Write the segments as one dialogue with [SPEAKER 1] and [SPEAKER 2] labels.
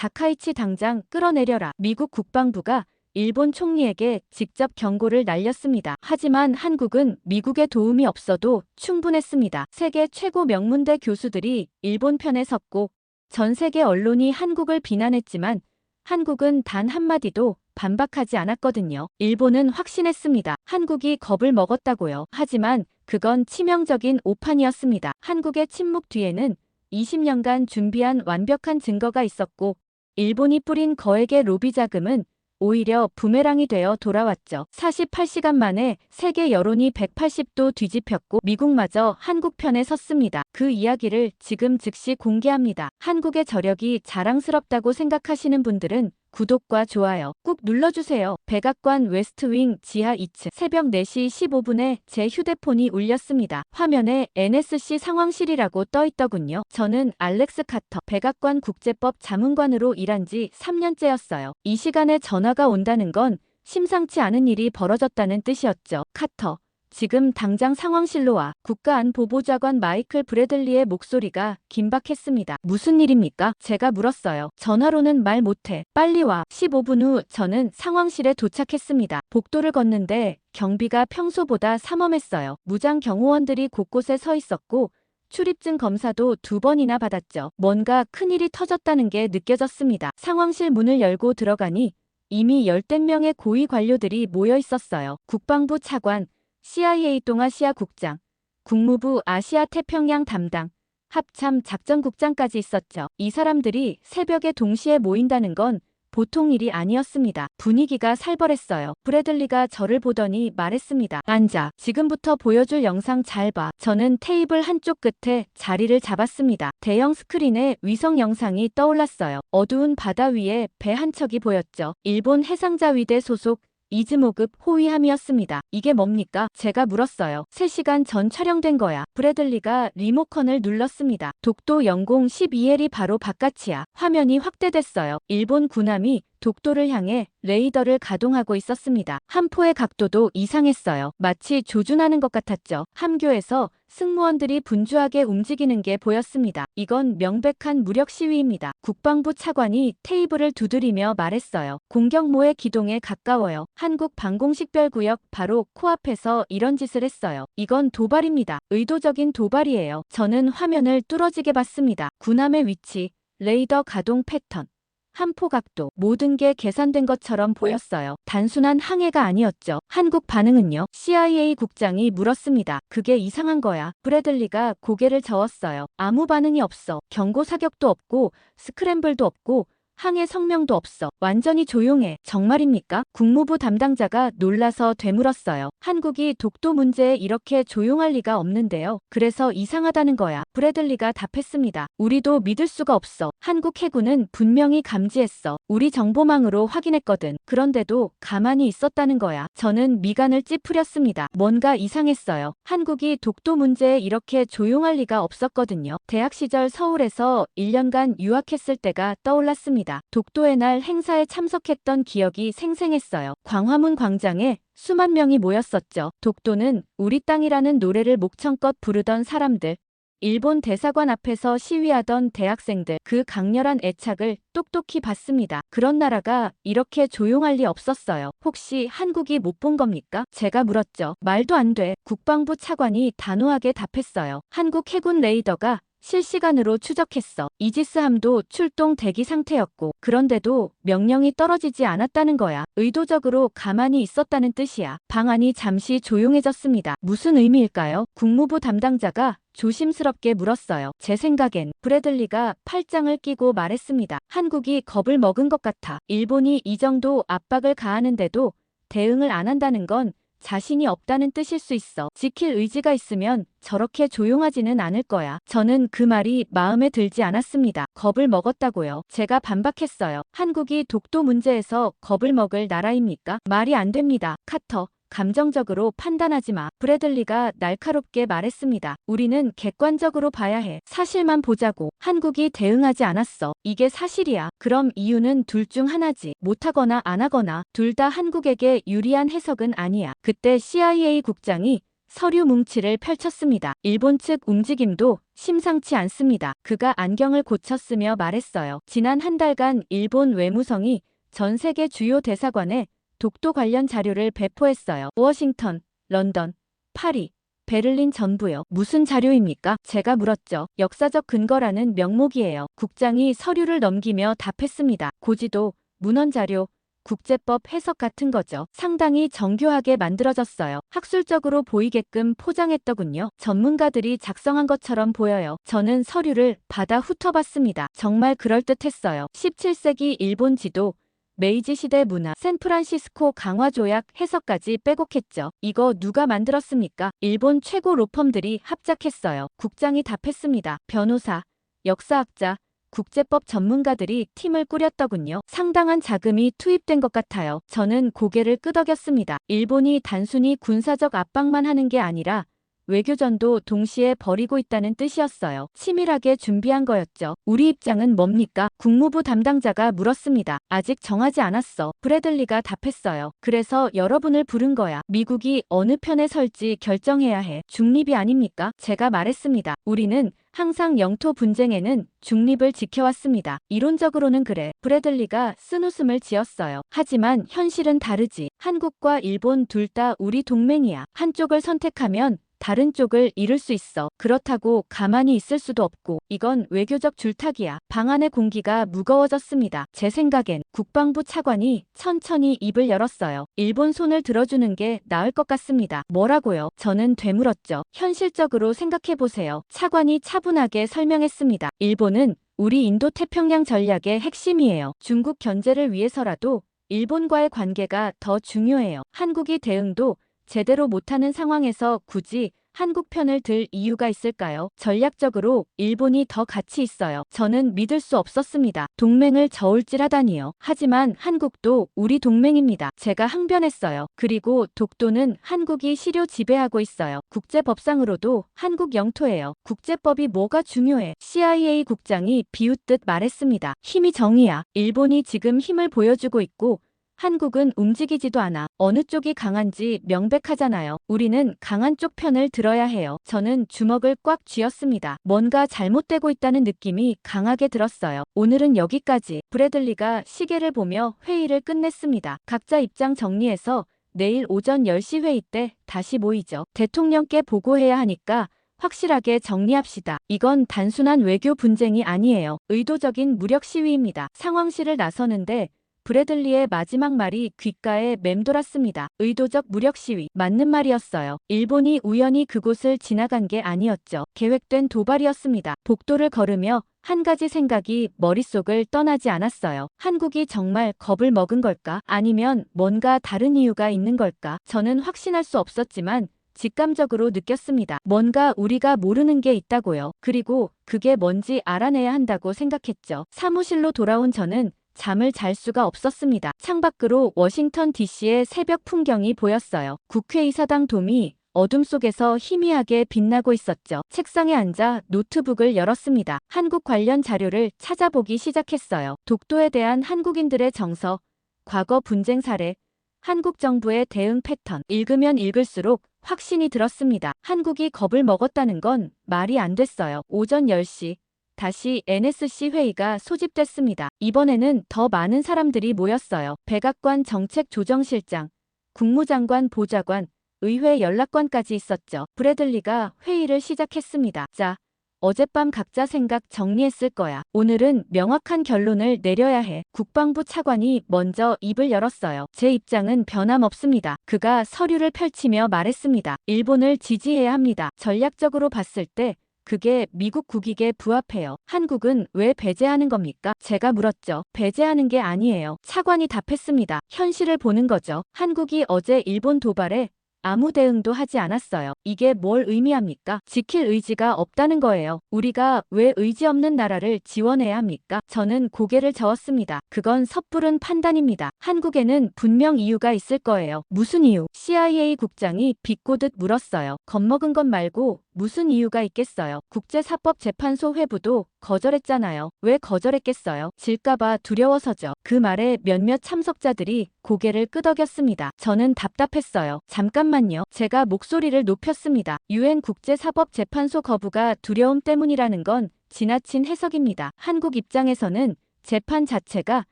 [SPEAKER 1] 다카이치 당장 끌어내려라. 미국 국방부가 일본 총리에게 직접 경고를 날렸습니다. 하지만 한국은 미국의 도움이 없어도 충분했습니다. 세계 최고 명문대 교수들이 일본 편에 섰고 전 세계 언론이 한국을 비난했지만 한국은 단 한마디도 반박하지 않았거든요. 일본은 확신했습니다. 한국이 겁을 먹었다고요. 하지만 그건 치명적인 오판이었습니다. 한국의 침묵 뒤에는 20년간 준비한 완벽한 증거가 있었고 일본이 뿌린 거액의 로비 자금은 오히려 부메랑이 되어 돌아왔죠. 48시간 만에 세계 여론이 180도 뒤집혔고 미국마저 한국 편에 섰습니다. 그 이야기를 지금 즉시 공개합니다. 한국의 저력이 자랑스럽다고 생각하시는 분들은 구독과 좋아요 꾹 눌러주세요. 백악관 웨스트윙 지하 2층 새벽 4시 15분에 제 휴대폰이 울렸습니다. 화면에 NSC 상황실이라고 떠있더군요. 저는 알렉스 카터 백악관 국제법 자문관으로 일한 지 3년째였어요. 이 시간에 전화가 온다는 건 심상치 않은 일이 벌어졌다는 뜻이었죠. 카터, 지금 당장 상황실로 와. 국가안보보좌관 마이클 브래들리의 목소리가 긴박했습니다. 무슨 일입니까? 제가 물었어요. 전화로는 말 못해. 빨리 와. 15분 후 저는 상황실에 도착했습니다. 복도를 걷는데 경비가 평소보다 삼엄했어요. 무장 경호원들이 곳곳에 서 있었고 출입증 검사도 2번이나 받았죠. 뭔가 큰일이 터졌다는 게 느껴졌습니다. 상황실 문을 열고 들어가니 이미 열댓 명의 고위 관료들이 모여 있었어요. 국방부 차관, CIA 동아시아 국장, 국무부 아시아 태평양 담당, 합참 작전국장까지 있었죠. 이 사람들이 새벽에 동시에 모인다는 건 보통 일이 아니었습니다. 분위기가 살벌했어요. 브래들리가 저를 보더니 말했습니다. 앉아. 지금부터 보여줄 영상 잘 봐. 저는 테이블 한쪽 끝에 자리를 잡았습니다. 대형 스크린에 위성 영상이 떠올랐어요. 어두운 바다 위에 배 한 척이 보였죠. 일본 해상자위대 소속 이즈모급 호위함이었습니다. 이게 뭡니까? 제가 물었어요. 3시간 전 촬영된 거야. 브래들리가 리모컨을 눌렀습니다. 독도 영공 12L이 바로 바깥이야. 화면이 확대됐어요. 일본 군함이 독도를 향해 레이더를 가동하고 있었습니다. 함포의 각도도 이상했어요. 마치 조준하는 것 같았죠. 함교에서 승무원들이 분주하게 움직이는 게 보였습니다. 이건 명백한 무력 시위입니다. 국방부 차관이 테이블을 두드리며 말했어요. 공격모의 기동에 가까워요. 한국 방공식별구역 바로 코앞에서 이런 짓을 했어요. 이건 도발입니다. 의도적인 도발이에요. 저는 화면을 뚫어지게 봤습니다. 군함의 위치, 레이더 가동 패턴, 함포 각도, 모든 게 계산된 것처럼 보였어요. 단순한 항해가 아니었죠. 한국 반응은요? CIA 국장이 물었습니다. 그게 이상한 거야. 브래들리가 고개를 저었어요. 아무 반응이 없어. 경고 사격도 없고 스크램블도 없고 항해 성명도 없어. 완전히 조용해. 정말입니까? 국무부 담당자가 놀라서 되물었어요. 한국이 독도 문제에 이렇게 조용할 리가 없는데요. 그래서 이상하다는 거야. 브래들리가 답했습니다. 우리도 믿을 수가 없어. 한국 해군은 분명히 감지했어. 우리 정보망으로 확인했거든. 그런데도 가만히 있었다는 거야. 저는 미간을 찌푸렸습니다. 뭔가 이상했어요. 한국이 독도 문제에 이렇게 조용할 리가 없었거든요. 대학 시절 서울에서 1년간 유학했을 때가 떠올랐습니다. 독도의 날 행사에 참석했던 기억이 생생했어요. 광화문 광장에 수만 명이 모였었죠. 독도는 우리 땅이라는 노래를 목청껏 부르던 사람들, 일본 대사관 앞에서 시위하던 대학생들, 그 강렬한 애착을 똑똑히 봤습니다. 그런 나라가 이렇게 조용할 리 없었어요. 혹시 한국이 못 본 겁니까? 제가 물었죠. 말도 안 돼. 국방부 차관이 단호하게 답했어요. 한국 해군 레이더가 실시간으로 추적했어. 이지스함도 출동 대기 상태였고 그런데도 명령이 떨어지지 않았다는 거야. 의도적으로 가만히 있었다는 뜻이야. 방안이 잠시 조용해졌습니다. 무슨 의미일까요? 국무부 담당자가 조심스럽게 물었어요. 제 생각엔 브래들리가 팔짱을 끼고 말했습니다. 한국이 겁을 먹은 것 같아. 일본이 이 정도 압박을 가하는데도 대응을 안 한다는 건 자신이 없다는 뜻일 수 있어. 지킬 의지가 있으면 저렇게 조용하지는 않을 거야. 저는 그 말이 마음에 들지 않았습니다. 겁을 먹었다고요. 제가 반박했어요. 한국이 독도 문제에서 겁을 먹을 나라입니까? 말이 안 됩니다. 카터. 감정적으로 판단하지 마. 브래들리가 날카롭게 말했습니다. 우리는 객관적으로 봐야 해. 사실만 보자고. 한국이 대응하지 않았어. 이게 사실이야. 그럼 이유는 둘 중 하나지. 못하거나 안 하거나. 둘 다 한국에게 유리한 해석은 아니야. 그때 CIA 국장이 서류 뭉치를 펼쳤습니다. 일본 측 움직임도 심상치 않습니다. 그가 안경을 고쳤으며 말했어요. 지난 한 달간 일본 외무성이 전 세계 주요 대사관에 독도 관련 자료를 배포했어요. 워싱턴, 런던, 파리, 베를린 전부요. 무슨 자료입니까? 제가 물었죠. 역사적 근거라는 명목이에요. 국장이 서류를 넘기며 답했습니다. 고지도, 문헌 자료, 국제법 해석 같은 거죠. 상당히 정교하게 만들어졌어요. 학술적으로 보이게끔 포장했더군요. 전문가들이 작성한 것처럼 보여요. 저는 서류를 받아 훑어봤습니다. 정말 그럴듯했어요. 17세기 일본 지도, 메이지 시대 문화, 샌프란시스코 강화 조약 해석까지 빼곡했죠. 이거 누가 만들었습니까? 일본 최고 로펌들이 합작했어요. 국장이 답했습니다. 변호사, 역사학자, 국제법 전문가들이 팀을 꾸렸더군요. 상당한 자금이 투입된 것 같아요. 저는 고개를 끄덕였습니다. 일본이 단순히 군사적 압박만 하는 게 아니라 외교전도 동시에 벌이고 있다는 뜻이었어요. 치밀하게 준비한 거였죠. 우리 입장은 뭡니까? 국무부 담당자가 물었습니다. 아직 정하지 않았어. 브래들리가 답했어요. 그래서 여러분을 부른 거야. 미국이 어느 편에 설지 결정해야 해. 중립이 아닙니까? 제가 말했습니다. 우리는 항상 영토 분쟁에는 중립을 지켜왔습니다. 이론적으로는 그래. 브래들리가 쓴웃음을 지었어요. 하지만 현실은 다르지. 한국과 일본 둘 다 우리 동맹이야. 한쪽을 선택하면 다른 쪽을 잃을 수 있어. 그렇다고 가만히 있을 수도 없고 이건 외교적 줄타기야. 방 안의 공기가 무거워졌습니다. 제 생각엔 국방부 차관이 천천히 입을 열었어요. 일본 손을 들어주는 게 나을 것 같습니다. 뭐라고요? 저는 되물었죠. 현실적으로 생각해보세요. 차관이 차분하게 설명했습니다. 일본은 우리 인도태평양 전략의 핵심이에요. 중국 견제를 위해서라도 일본과의 관계가 더 중요해요. 한국이 대응도 제대로 못하는 상황에서 굳이 한국 편을 들 이유가 있을까요? 전략적으로 일본이 더 가치 있어요. 저는 믿을 수 없었습니다. 동맹을 저울질하다니요. 하지만 한국도 우리 동맹입니다. 제가 항변했어요. 그리고 독도는 한국이 실효 지배하고 있어요. 국제법상으로도 한국 영토예요. 국제법이 뭐가 중요해? CIA 국장이 비웃듯 말했습니다. 힘이 정의야. 일본이 지금 힘을 보여주고 있고 한국은 움직이지도 않아. 어느 쪽이 강한지 명백하잖아요. 우리는 강한 쪽 편을 들어야 해요. 저는 주먹을 꽉 쥐었습니다. 뭔가 잘못되고 있다는 느낌이 강하게 들었어요. 오늘은 여기까지. 브래들리가 시계를 보며 회의를 끝냈습니다. 각자 입장 정리해서 내일 오전 10시 회의 때 다시 모이죠. 대통령께 보고해야 하니까 확실하게 정리합시다. 이건 단순한 외교 분쟁이 아니에요. 의도적인 무력 시위입니다. 상황실을 나서는데 브래들리의 마지막 말이 귓가에 맴돌았습니다. 의도적 무력 시위. 맞는 말이었어요. 일본이 우연히 그곳을 지나간 게 아니었죠. 계획된 도발이었습니다. 복도를 걸으며 한 가지 생각이 머릿속을 떠나지 않았어요. 한국이 정말 겁을 먹은 걸까? 아니면 뭔가 다른 이유가 있는 걸까? 저는 확신할 수 없었지만 직감적으로 느꼈습니다. 뭔가 우리가 모르는 게 있다고요. 그리고 그게 뭔지 알아내야 한다고 생각했죠. 사무실로 돌아온 저는 잠을 잘 수가 없었습니다. 창밖으로 워싱턴 DC의 새벽 풍경이 보였어요. 국회의사당 돔이 어둠 속에서 희미하게 빛나고 있었죠. 책상에 앉아 노트북을 열었습니다. 한국 관련 자료를 찾아보기 시작했어요. 독도에 대한 한국인들의 정서, 과거 분쟁 사례, 한국 정부의 대응 패턴. 읽으면 읽을수록 확신이 들었습니다. 한국이 겁을 먹었다는 건 말이 안 됐어요. 오전 10시. 다시 NSC 회의가 소집됐습니다. 이번에는 더 많은 사람들이 모였어요. 백악관 정책조정실장, 국무장관 보좌관, 의회 연락관까지 있었죠. 브래들리가 회의를 시작했습니다. 자, 어젯밤 각자 생각 정리했을 거야. 오늘은 명확한 결론을 내려야 해. 국방부 차관이 먼저 입을 열었어요. 제 입장은 변함없습니다. 그가 서류를 펼치며 말했습니다. 일본을 지지해야 합니다. 전략적으로 봤을 때 그게 미국 국익에 부합해요. 한국은 왜 배제하는 겁니까? 제가 물었죠. 배제하는 게 아니에요. 차관이 답했습니다. 현실을 보는 거죠. 한국이 어제 일본 도발에 아무 대응도 하지 않았어요. 이게 뭘 의미합니까? 지킬 의지가 없다는 거예요. 우리가 왜 의지 없는 나라를 지원해야 합니까? 저는 고개를 저었습니다. 그건 섣부른 판단입니다. 한국에는 분명 이유가 있을 거예요. 무슨 이유? CIA 국장이 비꼬듯 물었어요. 겁먹은 것 말고 무슨 이유가 있겠어요. 국제사법재판소 회부도 거절했잖아요. 왜 거절했겠어요? 질까봐 두려워서죠. 그 말에 몇몇 참석자들이 고개를 끄덕였습니다. 저는 답답했어요. 잠깐만요. 제가 목소리를 높였습니다. 유엔 국제사법재판소 거부가 두려움 때문이라는 건 지나친 해석입니다. 한국 입장에서는 재판 자체가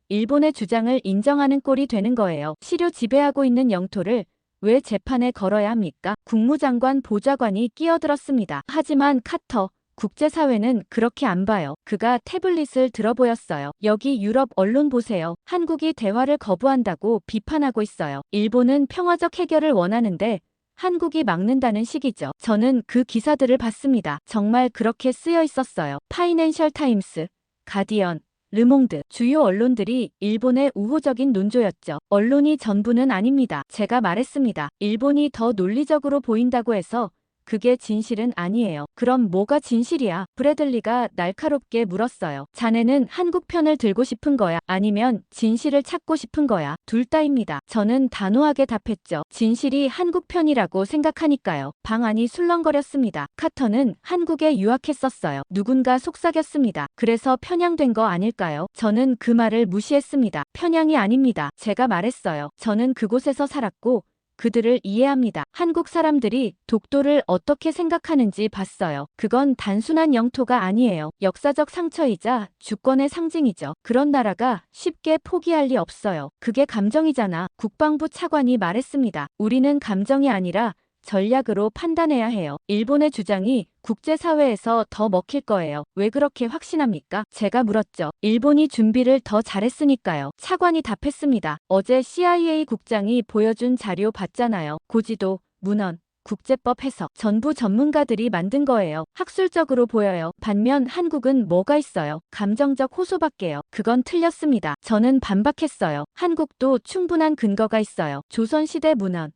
[SPEAKER 1] 일본의 주장을 인정하는 꼴이 되는 거예요. 시료 지배하고 있는 영토를 왜 재판에 걸어야 합니까? 국무장관 보좌관이 끼어들었습니다. 하지만 카터 국제사회는 그렇게 안 봐요. 그가 태블릿을 들어보였어요. 여기 유럽 언론 보세요. 한국이 대화를 거부한다고 비판하고 있어요. 일본은 평화적 해결을 원하는데 한국이 막는다는 식이죠. 저는 그 기사들을 봤습니다. 정말 그렇게 쓰여 있었어요. 파이낸셜 타임스, 가디언, 르몽드 주요 언론들이 일본의 우호적인 논조였죠. 언론이 전부는 아닙니다. 제가 말했습니다. 일본이 더 논리적으로 보인다고 해서 그게 진실은 아니에요. 그럼 뭐가 진실이야? 브래들리가 날카롭게 물었어요. 자네는 한국 편을 들고 싶은 거야? 아니면 진실을 찾고 싶은 거야? 둘 다입니다. 저는 단호하게 답했죠. 진실이 한국 편이라고 생각하니까요. 방 안이 술렁거렸습니다. 카터는 한국에 유학했었어요. 누군가 속삭였습니다. 그래서 편향된 거 아닐까요? 저는 그 말을 무시했습니다. 편향이 아닙니다. 제가 말했어요. 저는 그곳에서 살았고 그들을 이해합니다. 한국 사람들이 독도를 어떻게 생각하는지 봤어요. 그건 단순한 영토가 아니에요. 역사적 상처이자 주권의 상징이죠. 그런 나라가 쉽게 포기할 리 없어요. 그게 감정이잖아. 국방부 차관이 말했습니다. 우리는 감정이 아니라 전략으로 판단해야 해요. 일본의 주장이 국제사회에서 더 먹힐 거예요. 왜 그렇게 확신합니까? 제가 물었죠. 일본이 준비를 더 잘했으니까요. 차관이 답했습니다. 어제 CIA 국장이 보여준 자료 봤잖아요. 고지도, 문헌, 국제법 해석 전부 전문가들이 만든 거예요. 학술적으로 보여요. 반면 한국은 뭐가 있어요? 감정적 호소밖에요. 그건 틀렸습니다. 저는 반박했어요. 한국도 충분한 근거가 있어요. 조선시대 문헌,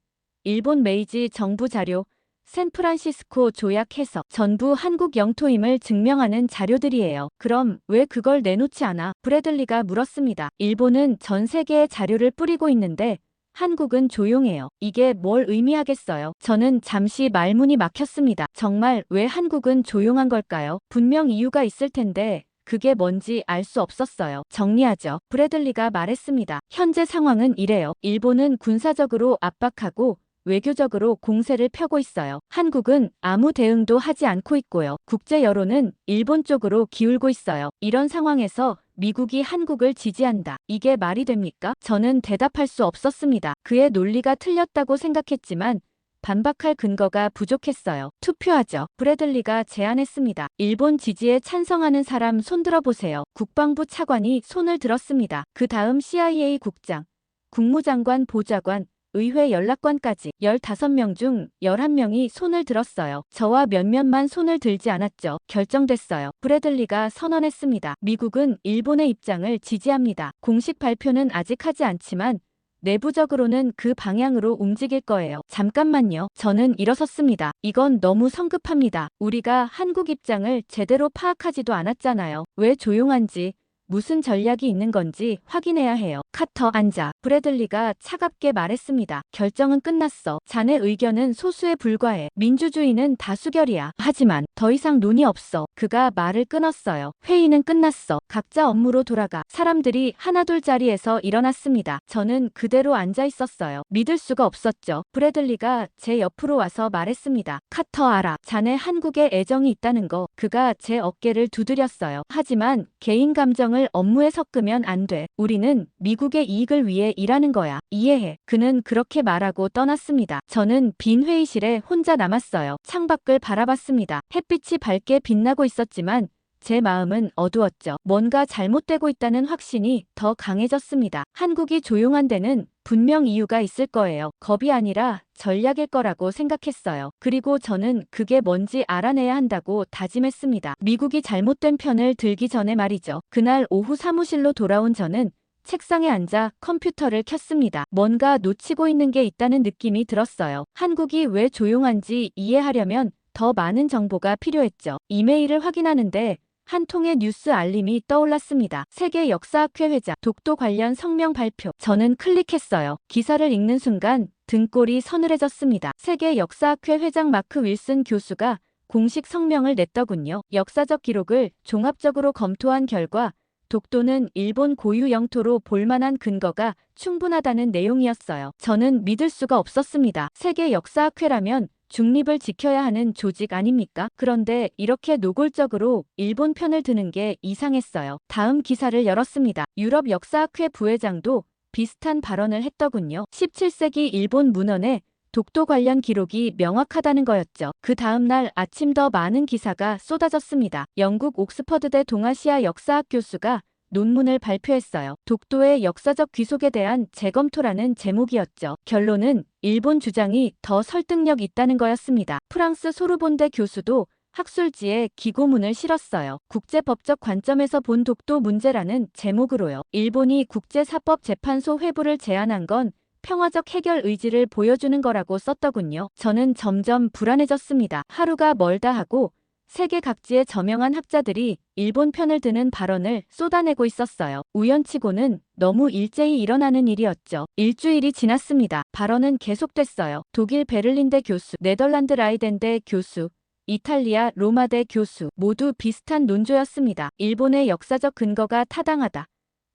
[SPEAKER 1] 일본 메이지 정부 자료, 샌프란시스코 조약 해석 전부 한국 영토임을 증명하는 자료들이에요. 그럼 왜 그걸 내놓지 않아? 브래들리가 물었습니다. 일본은 전 세계에 자료를 뿌리고 있는데 한국은 조용해요. 이게 뭘 의미하겠어요? 저는 잠시 말문이 막혔습니다. 정말 왜 한국은 조용한 걸까요? 분명 이유가 있을 텐데 그게 뭔지 알 수 없었어요. 정리하죠. 브래들리가 말했습니다. 현재 상황은 이래요. 일본은 군사적으로 압박하고 외교적으로 공세를 펴고 있어요. 한국은 아무 대응도 하지 않고 있고요. 국제 여론은 일본 쪽으로 기울고 있어요. 이런 상황에서 미국이 한국을 지지한다. 이게 말이 됩니까? 저는 대답할 수 없었습니다. 그의 논리가 틀렸다고 생각했지만 반박할 근거가 부족했어요. 투표하죠. 브래들리가 제안했습니다. 일본 지지에 찬성하는 사람 손들어 보세요. 국방부 차관이 손을 들었습니다. 그 다음 CIA 국장, 국무장관 보좌관, 의회 연락관까지 15명 중 11명이 손을 들었어요. 저와 몇몇만 손을 들지 않았죠. 결정됐어요. 브래들리가 선언했습니다. 미국은 일본의 입장을 지지합니다. 공식 발표는 아직 하지 않지만 내부적으로는 그 방향으로 움직일 거예요. 잠깐만요. 저는 일어섰습니다. 이건 너무 성급합니다. 우리가 한국 입장을 제대로 파악하지도 않았잖아요. 왜 조용한지, 무슨 전략이 있는 건지 확인해야 해요. 카터 앉아. 브래들리가 차갑게 말했습니다. 결정은 끝났어. 자네 의견은 소수에 불과해. 민주주의는 다수결이야. 하지만 더 이상 논의 없어. 그가 말을 끊었어요. 회의는 끝났어. 각자 업무로 돌아가. 사람들이 하나둘 자리에서 일어났습니다. 저는 그대로 앉아 있었어요. 믿을 수가 없었죠. 브래들리가 제 옆으로 와서 말했습니다. 카터 알아. 자네 한국에 애정이 있다는 거. 그가 제 어깨를 두드렸어요. 하지만 개인 감정을 업무에 섞으면 안 돼. 우리는 미국의 이익을 위해 일하는 거야. 이해해. 그는 그렇게 말하고 떠났습니다. 저는 빈 회의실에 혼자 남았어요. 창밖을 바라봤습니다. 햇빛이 밝게 빛나고 있었지만 제 마음은 어두웠죠. 뭔가 잘못되고 있다는 확신이 더 강해졌습니다. 한국이 조용한 데는 분명 이유가 있을 거예요. 겁이 아니라 전략일 거라고 생각했어요. 그리고 저는 그게 뭔지 알아내야 한다고 다짐했습니다. 미국이 잘못된 편을 들기 전에 말이죠. 그날 오후 사무실로 돌아온 저는 책상에 앉아 컴퓨터를 켰습니다. 뭔가 놓치고 있는 게 있다는 느낌이 들었어요. 한국이 왜 조용한지 이해하려면 더 많은 정보가 필요했죠. 이메일을 확인하는데 한 통의 뉴스 알림이 떠올랐습니다. 세계 역사학회 회장 독도 관련 성명 발표. 저는 클릭했어요. 기사를 읽는 순간 등골이 서늘해졌습니다. 세계 역사학회 회장 마크 윌슨 교수가 공식 성명을 냈더군요. 역사적 기록을 종합적으로 검토한 결과 독도는 일본 고유 영토로 볼만한 근거가 충분하다는 내용이었어요. 저는 믿을 수가 없었습니다. 세계 역사학회라면 중립을 지켜야 하는 조직 아닙니까? 그런데 이렇게 노골적으로 일본 편을 드는 게 이상했어요. 다음 기사를 열었습니다. 유럽 역사학회 부회장도 비슷한 발언을 했더군요. 17세기 일본 문헌에 독도 관련 기록이 명확하다는 거였죠. 그 다음 날 아침 더 많은 기사가 쏟아졌습니다. 영국 옥스퍼드대 동아시아 역사학 교수가 논문을 발표했어요. 독도의 역사적 귀속에 대한 재검토라는 제목이었죠. 결론은 일본 주장이 더 설득력 있다는 거였습니다. 프랑스 소르본대 교수도 학술지에 기고문을 실었어요. 국제법적 관점에서 본 독도 문제라는 제목으로요. 일본이 국제사법재판소 회부를 제안한 건 평화적 해결 의지를 보여주는 거라고 썼더군요. 저는 점점 불안해졌습니다. 하루가 멀다 하고 세계 각지의 저명한 학자들이 일본 편을 드는 발언을 쏟아내고 있었어요. 우연치고는 너무 일제히 일어나는 일이었죠. 일주일이 지났습니다. 발언은 계속됐어요. 독일 베를린대 교수, 네덜란드 라이덴대 교수, 이탈리아 로마대 교수 모두 비슷한 논조였습니다. 일본의 역사적 근거가 타당하다.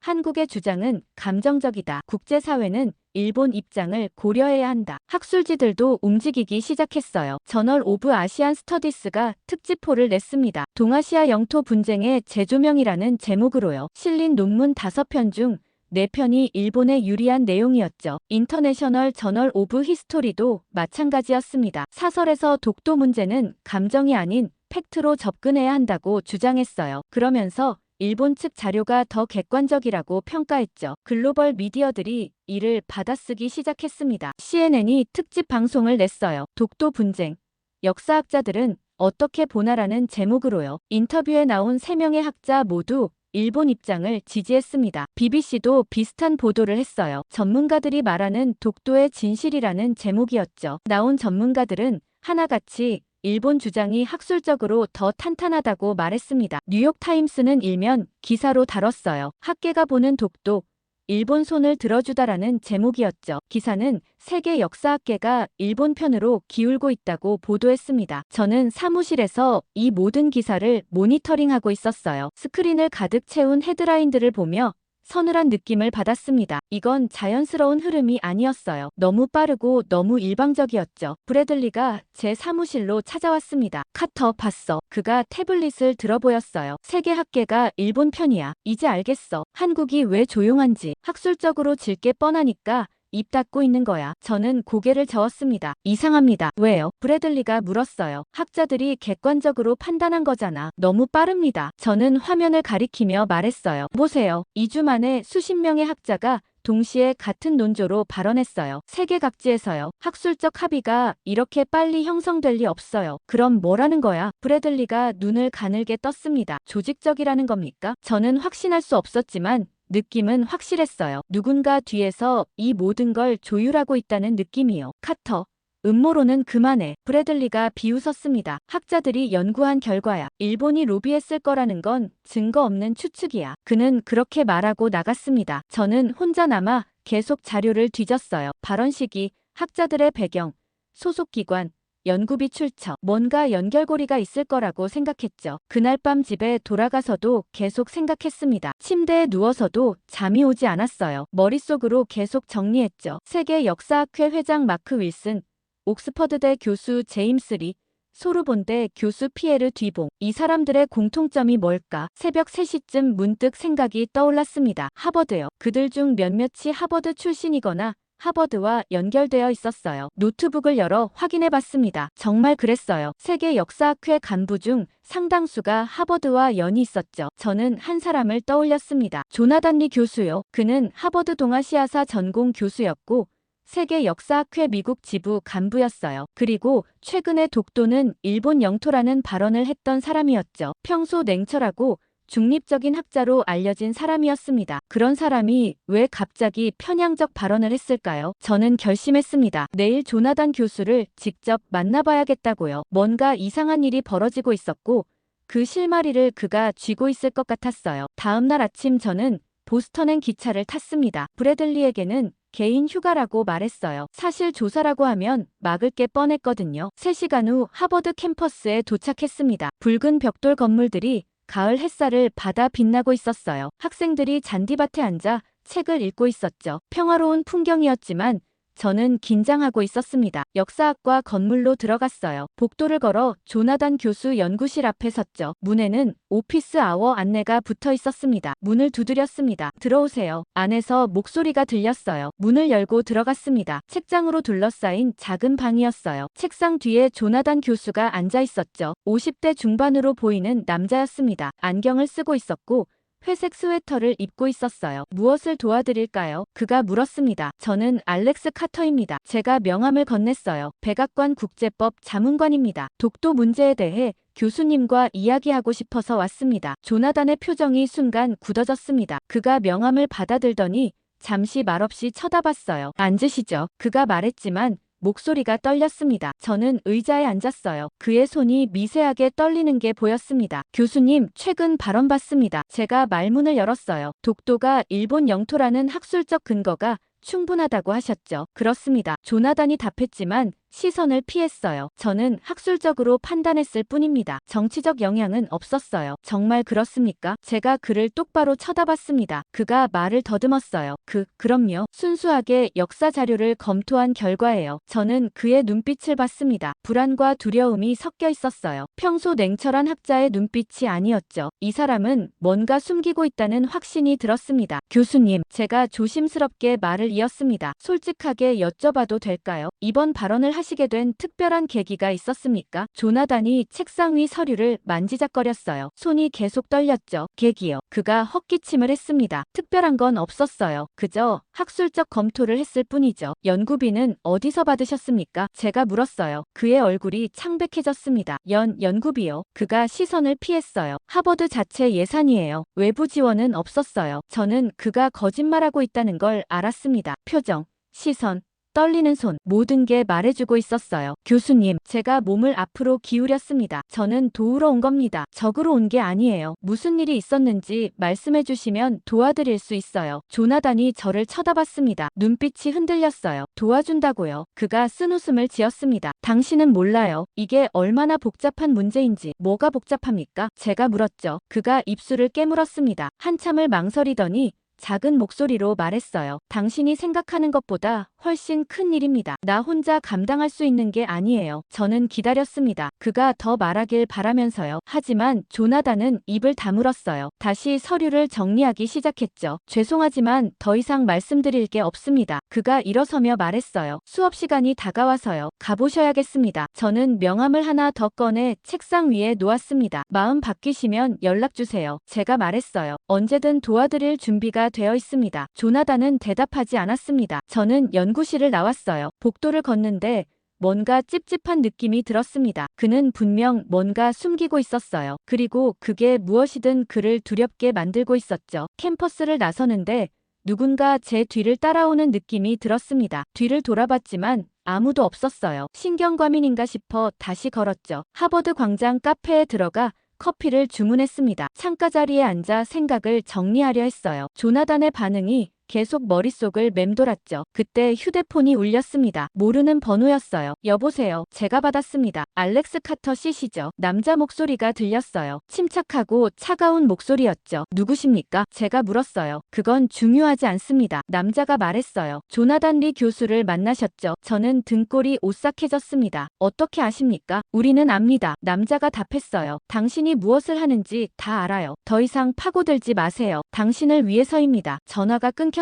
[SPEAKER 1] 한국의 주장은 감정적이다. 국제사회는 일본 입장을 고려해야 한다. 학술지들도 움직이기 시작했어요. 저널 오브 아시안 스터디스가 특집호를 냈습니다. 동아시아 영토 분쟁의 재조명이라는 제목으로요. 실린 논문 5편 중 4편이 일본에 유리한 내용이었죠. 인터내셔널 저널 오브 히스토리도 마찬가지였습니다. 사설에서 독도 문제는 감정이 아닌 팩트로 접근해야 한다고 주장했어요. 그러면서 일본 측 자료가 더 객관적이라고 평가했죠. 글로벌 미디어들이 이를 받아쓰기 시작했습니다. CNN이 특집 방송을 냈어요. 독도 분쟁. 역사학자들은 어떻게 보나라는 제목으로요. 인터뷰에 나온 3명의 학자 모두 일본 입장을 지지했습니다. BBC도 비슷한 보도를 했어요. 전문가들이 말하는 독도의 진실이라는 제목이었죠. 나온 전문가들은 하나같이 일본 주장이 학술적으로 더 탄탄하다고 말했습니다. 뉴욕타임스는 일면 기사로 다뤘어요. 학계가 보는 독도, 일본 손을 들어주다라는 제목이었죠. 기사는 세계 역사학계가 일본 편으로 기울고 있다고 보도했습니다. 저는 사무실에서 이 모든 기사를 모니터링하고 있었어요. 스크린을 가득 채운 헤드라인들을 보며 서늘한 느낌을 받았습니다. 이건 자연스러운 흐름이 아니었어요. 너무 빠르고 너무 일방적이었죠. 브래들리가 제 사무실로 찾아왔습니다. 카터 봤어. 그가 태블릿을 들어 보였어요. 세계 학계가 일본 편이야. 이제 알겠어. 한국이 왜 조용한지. 학술적으로 질 게 뻔하니까 입 닫고 있는 거야. 저는 고개를 저었습니다. 이상합니다. 왜요? 브래들리가 물었어요. 학자들이 객관적으로 판단한 거잖아. 너무 빠릅니다. 저는 화면을 가리키며 말했어요. 보세요. 2주 만에 수십 명의 학자가 동시에 같은 논조로 발언했어요. 세계 각지에서요. 학술적 합의가 이렇게 빨리 형성될 리 없어요. 그럼 뭐라는 거야? 브래들리가 눈을 가늘게 떴습니다. 조직적이라는 겁니까? 저는 확신할 수 없었지만 느낌은 확실했어요. 누군가 뒤에서 이 모든 걸 조율하고 있다는 느낌이요. 카터. 음모론은 그만해. 브래들리가 비웃었습니다. 학자들이 연구한 결과야. 일본이 로비했을 거라는 건 증거 없는 추측이야. 그는 그렇게 말하고 나갔습니다. 저는 혼자 남아 계속 자료를 뒤졌어요. 발언 시기, 학자들의 배경, 소속 기관, 연구비 출처, 뭔가 연결고리가 있을 거라고 생각했죠. 그날 밤 집에 돌아가서도 계속 생각했습니다. 침대에 누워서도 잠이 오지 않았어요. 머릿속으로 계속 정리했죠. 세계 역사학회 회장 마크 윌슨, 옥스퍼드대 교수 제임스 리, 소르본대 교수 피에르 뒤봉. 이 사람들의 공통점이 뭘까? 새벽 3시쯤 문득 생각이 떠올랐습니다. 하버드요. 그들 중 몇몇이 하버드 출신이거나 하버드와 연결되어 있었어요. 노트북을 열어 확인해 봤습니다. 정말 그랬어요. 세계 역사학회 간부 중 상당수가 하버드와 연이 있었죠. 저는 한 사람을 떠올렸습니다. 조나단 리 교수요. 그는 하버드 동아시아사 전공 교수였고 세계 역사학회 미국 지부 간부였어요. 그리고 최근에 독도는 일본 영토라는 발언을 했던 사람이었죠. 평소 냉철하고 중립적인 학자로 알려진 사람이었습니다. 그런 사람이 왜 갑자기 편향적 발언을 했을까요? 저는 결심했습니다. 내일 조나단 교수를 직접 만나봐야겠다고요. 뭔가 이상한 일이 벌어지고 있었고 그 실마리를 그가 쥐고 있을 것 같았어요. 다음 날 아침 저는 보스턴행 기차를 탔습니다. 브래들리에게는 개인 휴가라고 말했어요. 사실 조사라고 하면 막을 게 뻔했거든요. 3시간 후 하버드 캠퍼스에 도착했습니다. 붉은 벽돌 건물들이 가을 햇살을 받아 빛나고 있었어요. 학생들이 잔디밭에 앉아 책을 읽고 있었죠. 평화로운 풍경이었지만 저는 긴장하고 있었습니다. 역사학과 건물로 들어갔어요. 복도를 걸어 조나단 교수 연구실 앞에 섰죠. 문에는 오피스 아워 안내가 붙어 있었습니다. 문을 두드렸습니다. 들어오세요. 안에서 목소리가 들렸어요. 문을 열고 들어갔습니다. 책장으로 둘러싸인 작은 방이었어요. 책상 뒤에 조나단 교수가 앉아 있었죠. 50대 중반으로 보이는 남자였습니다. 안경을 쓰고 있었고 회색 스웨터를 입고 있었어요. 무엇을 도와드릴까요? 그가 물었습니다. 저는 알렉스 카터입니다. 제가 명함을 건넸어요. 백악관 국제법 자문관입니다. 독도 문제에 대해 교수님과 이야기하고 싶어서 왔습니다. 조나단의 표정이 순간 굳어졌습니다. 그가 명함을 받아들더니 잠시 말없이 쳐다봤어요. 앉으시죠. 그가 말했지만 목소리가 떨렸습니다. 저는 의자에 앉았어요. 그의 손이 미세하게 떨리는 게 보였습니다. 교수님, 최근 발언 받습니다. 제가 말문을 열었어요. 독도가 일본 영토라는 학술적 근거가 충분하다고 하셨죠. 그렇습니다. 조나단이 답했지만 시선을 피했어요. 저는 학술적으로 판단했을 뿐입니다. 정치적 영향은 없었어요. 정말 그렇습니까? 제가 그를 똑바로 쳐다봤습니다. 그가 말을 더듬었어요. 그럼요. 순수하게 역사 자료를 검토한 결과예요. 저는 그의 눈빛을 봤습니다. 불안과 두려움이 섞여 있었어요. 평소 냉철한 학자의 눈빛이 아니었죠. 이 사람은 뭔가 숨기고 있다는 확신이 들었습니다. 교수님, 제가 조심스럽게 말을 이었습니다. 솔직하게 여쭤봐도 될까요? 이번 발언을 하시게 된 특별한 계기가 있었습니까? 조나단이 책상 위 서류를 만지작거렸어요. 손이 계속 떨렸죠. 계기요. 그가 헛기침을 했습니다. 특별한 건 없었어요. 그저 학술적 검토를 했을 뿐이죠. 연구비는 어디서 받으셨습니까? 제가 물었어요. 그의 얼굴이 창백해졌습니다. 연구비요. 그가 시선을 피했어요. 하버드 자체 예산이에요. 외부 지원은 없었어요. 저는 그가 거짓말하고 있다는 걸 알았습니다. 표정, 시선, 떨리는 손, 모든 게 말해주고 있었어요. 교수님, 제가 몸을 앞으로 기울였습니다. 저는 도우러 온 겁니다. 적으로 온 게 아니에요. 무슨 일이 있었는지 말씀해 주시면 도와드릴 수 있어요. 조나단이 저를 쳐다봤습니다. 눈빛이 흔들렸어요. 도와준다고요. 그가 쓴웃음을 지었습니다. 당신은 몰라요. 이게 얼마나 복잡한 문제인지. 뭐가 복잡합니까? 제가 물었죠. 그가 입술을 깨물었습니다. 한참을 망설이더니 작은 목소리로 말했어요. 당신이 생각하는 것보다 훨씬 큰 일입니다. 나 혼자 감당할 수 있는 게 아니에요. 저는 기다렸습니다. 그가 더 말하길 바라면서요. 하지만 조나단은 입을 다물었어요. 다시 서류를 정리하기 시작했죠. 죄송하지만 더 이상 말씀드릴 게 없습니다. 그가 일어서며 말했어요. 수업 시간이 다가와서요. 가보셔야겠습니다. 저는 명함을 하나 더 꺼내 책상 위에 놓았습니다. 마음 바뀌시면 연락주세요. 제가 말했어요. 언제든 도와드릴 준비가 되어 있습니다. 조나단은 대답하지 않았습니다. 저는 연구실을 나왔어요. 복도를 걷는데 뭔가 찝찝한 느낌이 들었습니다. 그는 분명 뭔가 숨기고 있었어요. 그리고 그게 무엇이든 그를 두렵게 만들고 있었죠. 캠퍼스를 나서는데 누군가 제 뒤를 따라오는 느낌이 들었습니다. 뒤를 돌아봤지만 아무도 없었어요. 신경과민인가 싶어 다시 걸었죠. 하버드 광장 카페에 들어가 커피를 주문했습니다. 창가 자리에 앉아 생각을 정리하려 했어요. 조나단의 반응이 계속 머릿속을 맴돌았죠. 그때 휴대폰이 울렸습니다. 모르는 번호였어요. 여보세요. 제가 받았습니다. 알렉스 카터 씨시죠? 남자 목소리가 들렸어요. 침착하고 차가운 목소리였죠. 누구십니까? 제가 물었어요. 그건 중요하지 않습니다. 남자가 말했어요. 조나단 리 교수를 만나셨죠? 저는 등골이 오싹해졌습니다. 어떻게 아십니까? 우리는 압니다. 남자가 답했어요. 당신이 무엇을 하는지 다 알아요. 더 이상 파고들지 마세요. 당신을 위해서입니다. 전화가 끊겼습니다.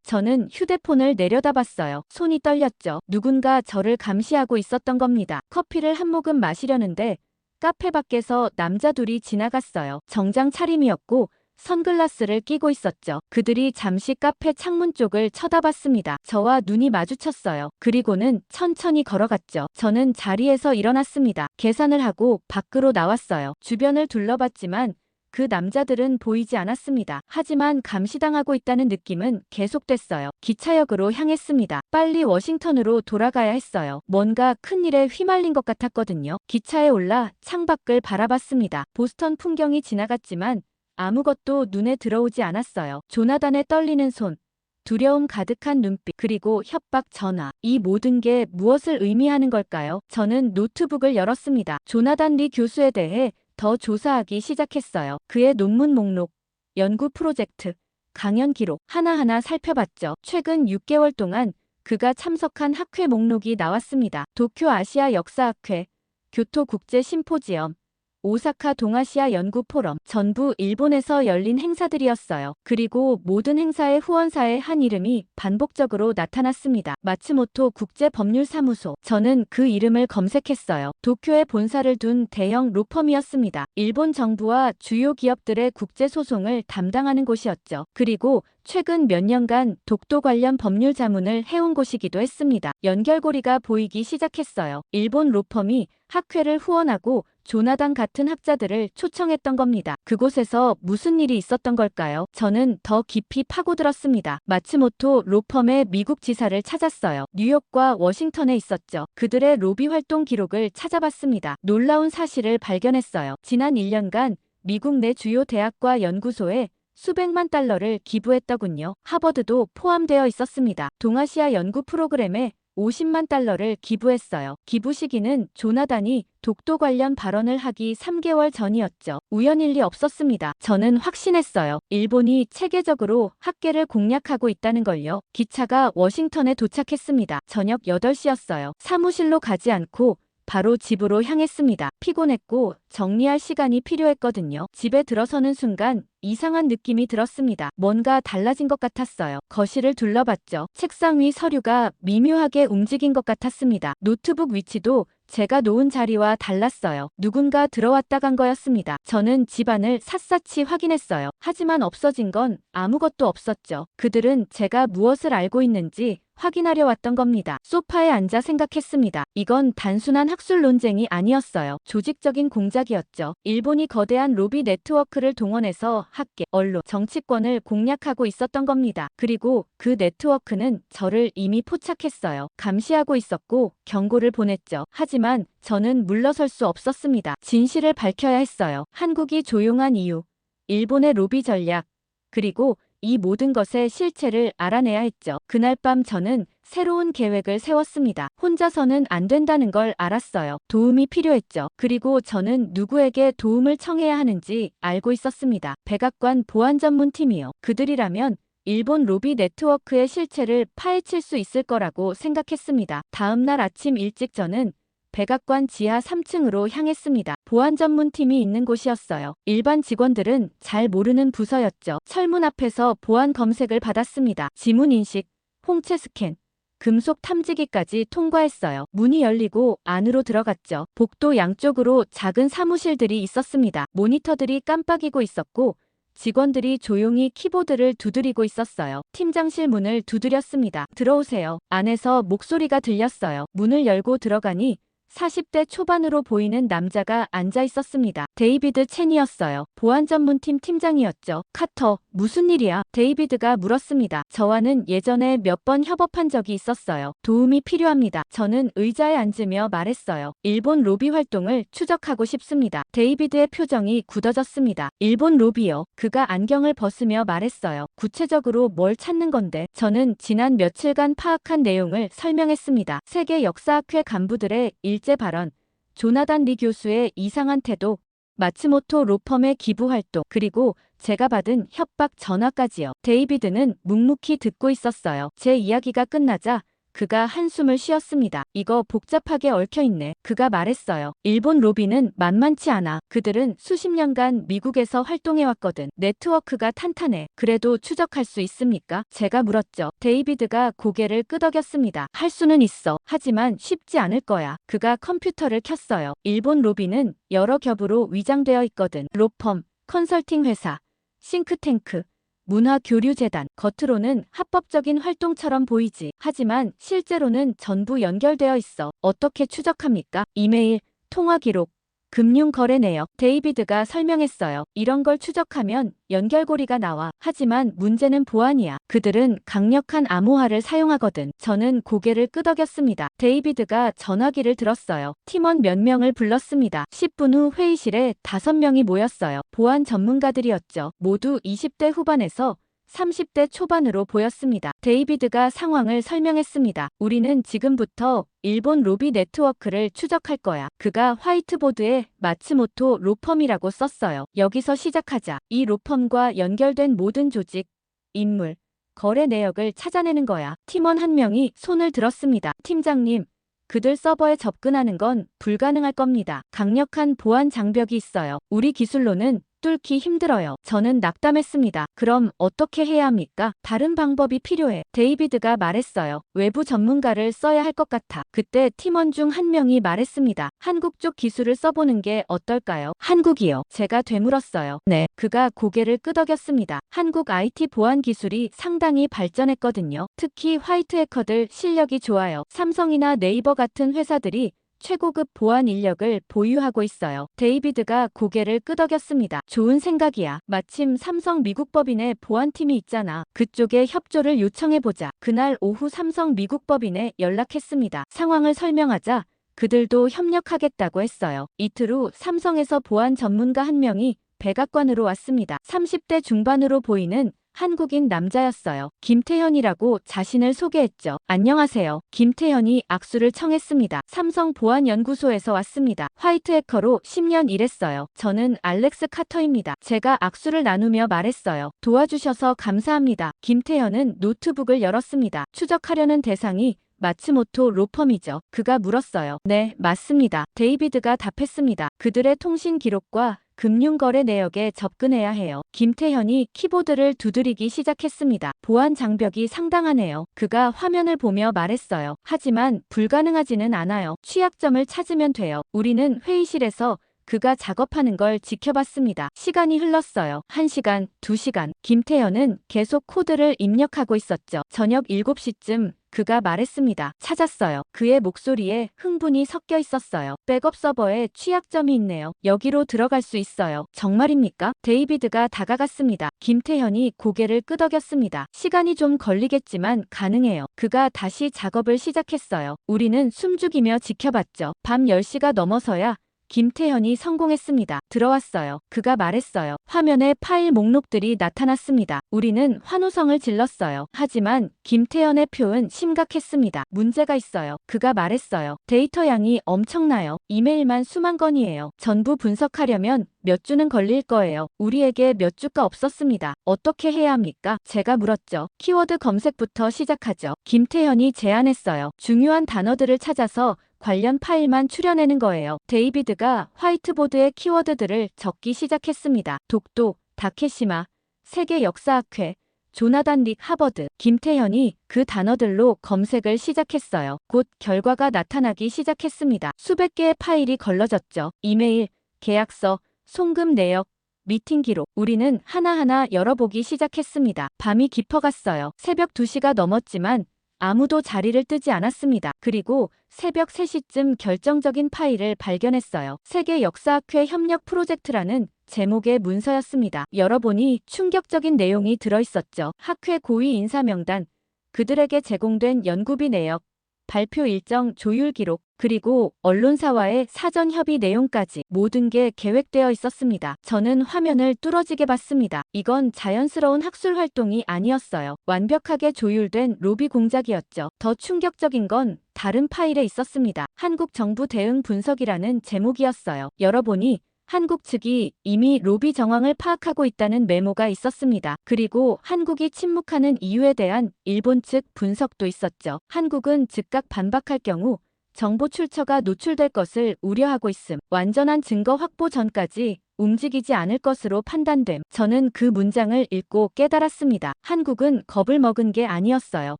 [SPEAKER 1] 저는 휴대폰을 내려다봤어요. 손이 떨렸죠. 누군가 저를 감시하고 있었던 겁니다. 커피를 한 모금 마시려는데 카페 밖에서 남자 둘이 지나갔어요. 정장 차림이었고 선글라스를 끼고 있었죠. 그들이 잠시 카페 창문 쪽을 쳐다봤습니다. 저와 눈이 마주쳤어요. 그리고는 천천히 걸어갔죠. 저는 자리에서 일어났습니다. 계산을 하고 밖으로 나왔어요. 주변을 둘러봤지만 그 남자들은 보이지 않았습니다. 하지만 감시당하고 있다는 느낌은 계속됐어요. 기차역으로 향했습니다. 빨리 워싱턴으로 돌아가야 했어요. 뭔가 큰일에 휘말린 것 같았거든요. 기차에 올라 창밖을 바라봤습니다. 보스턴 풍경이 지나갔지만 아무것도 눈에 들어오지 않았어요. 조나단의 떨리는 손, 두려움 가득한 눈빛, 그리고 협박 전화. 이 모든 게 무엇을 의미하는 걸까요? 저는 노트북을 열었습니다. 조나단 리 교수에 대해 더 조사하기 시작했어요. 그의 논문 목록, 연구 프로젝트, 강연 기록 하나하나 살펴봤죠. 최근 6개월 동안 그가 참석한 학회 목록이 나왔습니다. 도쿄 아시아 역사학회, 교토 국제 심포지엄, 오사카 동아시아 연구 포럼, 전부 일본에서 열린 행사들이었어요. 그리고 모든 행사의 후원사의 한 이름이 반복적으로 나타났습니다. 마츠모토 국제법률사무소. 저는 그 이름을 검색했어요. 도쿄에 본사를 둔 대형 로펌이었습니다. 일본 정부와 주요 기업들의 국제소송을 담당하는 곳이었죠. 그리고 최근 몇 년간 독도 관련 법률 자문을 해온 곳이기도 했습니다. 연결고리가 보이기 시작했어요. 일본 로펌이 학회를 후원하고 조나단 같은 학자들을 초청했던 겁니다. 그곳에서 무슨 일이 있었던 걸까요? 저는 더 깊이 파고들었습니다. 마츠모토 로펌의 미국 지사를 찾았어요. 뉴욕과 워싱턴에 있었죠. 그들의 로비 활동 기록을 찾아봤습니다. 놀라운 사실을 발견했어요. 지난 1년간 미국 내 주요 대학과 연구소에 수백만 달러를 기부했더군요. 하버드도 포함되어 있었습니다. 동아시아 연구 프로그램에 50만 달러를 기부했어요. 기부 시기는 조나단이 독도 관련 발언을 하기 3개월 전이었죠. 우연일 리 없었습니다. 저는 확신했어요. 일본이 체계적으로 학계를 공략하고 있다는 걸요. 기차가 워싱턴에 도착했습니다. 저녁 8시였어요. 사무실로 가지 않고 바로 집으로 향했습니다. 피곤했고 정리할 시간이 필요했거든요. 집에 들어서는 순간 이상한 느낌이 들었습니다. 뭔가 달라진 것 같았어요. 거실을 둘러봤죠. 책상 위 서류가 미묘하게 움직인 것 같았습니다. 노트북 위치도 제가 놓은 자리와 달랐어요. 누군가 들어왔다 간 거였습니다. 저는 집안을 샅샅이 확인했어요. 하지만 없어진 건 아무것도 없었죠. 그들은 제가 무엇을 알고 있는지 확인하려 왔던 겁니다. 소파에 앉아 생각했습니다. 이건 단순한 학술 논쟁이 아니었어요. 조직적인 공작이었죠. 일본이 거대한 로비 네트워크를 동원해서 학계, 언론, 정치권을 공략하고 있었던 겁니다. 그리고 그 네트워크는 저를 이미 포착했어요. 감시하고 있었고 경고를 보냈죠. 하지만 저는 물러설 수 없었습니다. 진실을 밝혀야 했어요. 한국이 조용한 이유, 일본의 로비 전략, 그리고 이 모든 것의 실체를 알아내야 했죠. 그날 밤 저는 새로운 계획을 세웠습니다. 혼자서는 안 된다는 걸 알았어요. 도움이 필요했죠. 그리고 저는 누구에게 도움을 청해야 하는지 알고 있었습니다. 백악관 보안 전문팀이요. 그들이라면 일본 로비 네트워크의 실체를 파헤칠 수 있을 거라고 생각했습니다. 다음 날 아침 일찍 저는 백악관 지하 3층으로 향했습니다. 보안 전문팀이 있는 곳이었어요. 일반 직원들은 잘 모르는 부서였죠. 철문 앞에서 보안 검색을 받았습니다. 지문 인식, 홍채 스캔, 금속 탐지기까지 통과했어요. 문이 열리고 안으로 들어갔죠. 복도 양쪽으로 작은 사무실들이 있었습니다. 모니터들이 깜빡이고 있었고 직원들이 조용히 키보드를 두드리고 있었어요. 팀장실 문을 두드렸습니다. 들어오세요. 안에서 목소리가 들렸어요. 문을 열고 들어가니 40대 초반으로 보이는 남자가 앉아 있었습니다. 데이비드 첸이었어요. 보안 전문팀 팀장이었죠. 카터, 무슨 일이야? 데이비드가 물었습니다. 저와는 예전에 몇 번 협업한 적이 있었어요. 도움이 필요합니다. 저는 의자에 앉으며 말했어요. 일본 로비 활동을 추적하고 싶습니다. 데이비드의 표정이 굳어졌습니다. 일본 로비요. 그가 안경을 벗으며 말했어요. 구체적으로 뭘 찾는 건데? 저는 지난 며칠간 파악한 내용을 설명했습니다. 세계 역사학회 간부들의 일제 발언, 조나단 리 교수의 이상한 태도, 마츠모토 로펌의 기부 활동, 그리고 제가 받은 협박 전화까지요. 데이비드는 묵묵히 듣고 있었어요. 제 이야기가 끝나자 그가 한숨을 쉬었습니다. 이거 복잡하게 얽혀있네. 그가 말했어요. 일본 로비는 만만치 않아. 그들은 수십 년간 미국에서 활동해왔거든. 네트워크가 탄탄해. 그래도 추적할 수 있습니까? 제가 물었죠. 데이비드가 고개를 끄덕였습니다. 할 수는 있어. 하지만 쉽지 않을 거야. 그가 컴퓨터를 켰어요. 일본 로비는 여러 겹으로 위장되어 있거든. 로펌, 컨설팅 회사, 싱크탱크, 문화교류재단. 겉으로는 합법적인 활동처럼 보이지. 하지만 실제로는 전부 연결되어 있어. 어떻게 추적합니까? 이메일, 통화 기록, 금융거래 내역. 데이비드가 설명했어요. 이런 걸 추적하면 연결고리가 나와. 하지만 문제는 보안이야. 그들은 강력한 암호화를 사용하거든. 저는 고개를 끄덕였습니다. 데이비드가 전화기를 들었어요. 팀원 몇 명을 불렀습니다. 10분 후 회의실에 5명이 모였어요. 보안 전문가들이었죠. 모두 20대 후반에서 30대 초반으로 보였습니다. 데이비드가 상황을 설명했습니다. 우리는 지금부터 일본 로비 네트워크를 추적할 거야. 그가 화이트보드에 마츠모토 로펌이라고 썼어요. 여기서 시작하자. 이 로펌과 연결된 모든 조직, 인물, 거래 내역을 찾아내는 거야. 팀원 한 명이 손을 들었습니다. 팀장님, 그들 서버에 접근하는 건 불가능할 겁니다. 강력한 보안 장벽이 있어요. 우리 기술로는 뚫기 힘들어요. 저는 낙담했습니다. 그럼 어떻게 해야 합니까? 다른 방법이 필요해. 데이비드가 말했어요. 외부 전문가를 써야 할 것 같아. 그때 팀원 중 한 명이 말했습니다. 한국 쪽 기술을 써보는 게 어떨까요? 한국이요. 제가 되물었어요. 네. 그가 고개를 끄덕였습니다. 한국 IT 보안 기술이 상당히 발전했거든요. 특히 화이트 해커들 실력이 좋아요. 삼성이나 네이버 같은 회사들이 최고급 보안 인력을 보유하고 있어요. 데이비드가 고개를 끄덕였습니다. 좋은 생각이야. 마침 삼성 미국 법인의 보안팀이 있잖아. 그쪽에 협조를 요청해보자. 그날 오후 삼성 미국 법인에 연락했습니다. 상황을 설명하자 그들도 협력하겠다고 했어요. 이틀 후 삼성에서 보안 전문가 한 명이 백악관으로 왔습니다. 30대 중반으로 보이는 한국인 남자였어요. 김태현이라고 자신을 소개했죠. 안녕하세요. 김태현이 악수를 청했습니다. 삼성 보안연구소에서 왔습니다. 화이트 해커로 10년 일했어요. 저는 알렉스 카터입니다. 제가 악수를 나누며 말했어요. 도와주셔서 감사합니다. 김태현은 노트북을 열었습니다. 추적하려는 대상이 마츠모토 로펌이죠. 그가 물었어요. 네, 맞습니다. 데이비드가 답했습니다. 그들의 통신 기록과 금융거래 내역에 접근해야 해요. 김태현이 키보드를 두드리기 시작했습니다. 보안 장벽이 상당하네요. 그가 화면을 보며 말했어요. 하지만 불가능하지는 않아요. 취약점을 찾으면 돼요. 우리는 회의실에서 그가 작업하는 걸 지켜봤습니다. 시간이 흘렀어요. 1시간, 2시간. 김태현은 계속 코드를 입력하고 있었죠. 저녁 7시쯤 그가 말했습니다. 찾았어요. 그의 목소리에 흥분이 섞여 있었어요. 백업 서버에 취약점이 있네요. 여기로 들어갈 수 있어요. 정말입니까? 데이비드가 다가갔습니다. 김태현이 고개를 끄덕였습니다. 시간이 좀 걸리겠지만 가능해요. 그가 다시 작업을 시작했어요. 우리는 숨죽이며 지켜봤죠. 밤 10시가 넘어서야 김태현이 성공했습니다. 들어왔어요. 그가 말했어요. 화면에 파일 목록들이 나타났습니다. 우리는 환호성을 질렀어요. 하지만 김태현의 표는 심각했습니다. 문제가 있어요. 그가 말했어요. 데이터 양이 엄청나요. 이메일만 수만 건이에요. 전부 분석하려면 몇 주는 걸릴 거예요. 우리에게 몇 주가 없었습니다. 어떻게 해야 합니까? 제가 물었죠. 키워드 검색부터 시작하죠. 김태현이 제안했어요. 중요한 단어들을 찾아서 관련 파일만 추려내는 거예요. 데이비드가 화이트보드에 키워드들을 적기 시작했습니다. 독도, 다케시마, 세계 역사학회, 조나단 릭 하버드. 김태현이 그 단어들로 검색을 시작했어요. 곧 결과가 나타나기 시작했습니다. 수백 개의 파일이 걸러졌죠. 이메일, 계약서, 송금 내역, 미팅 기록. 우리는 하나하나 열어보기 시작했습니다. 밤이 깊어갔어요. 새벽 2시가 넘었지만 아무도 자리를 뜨지 않았습니다. 그리고 새벽 3시쯤 결정적인 파일을 발견했어요. 세계 역사학회 협력 프로젝트라는 제목의 문서였습니다. 열어보니 충격적인 내용이 들어있었죠. 학회 고위 인사 명단, 그들에게 제공된 연구비 내역, 발표 일정 조율 기록, 그리고 언론사와의 사전 협의 내용까지 모든 게 계획되어 있었습니다. 저는 화면을 뚫어지게 봤습니다. 이건 자연스러운 학술 활동이 아니었어요. 완벽하게 조율된 로비 공작이었죠. 더 충격적인 건 다른 파일에 있었습니다. 한국 정부 대응 분석이라는 제목이었어요. 열어보니 한국 측이 이미 로비 정황을 파악하고 있다는 메모가 있었습니다. 그리고 한국이 침묵하는 이유에 대한 일본 측 분석도 있었죠. 한국은 즉각 반박할 경우 정보 출처가 노출될 것을 우려하고 있음. 완전한 증거 확보 전까지 움직이지 않을 것으로 판단됨. 저는 그 문장을 읽고 깨달았습니다. 한국은 겁을 먹은 게 아니었어요.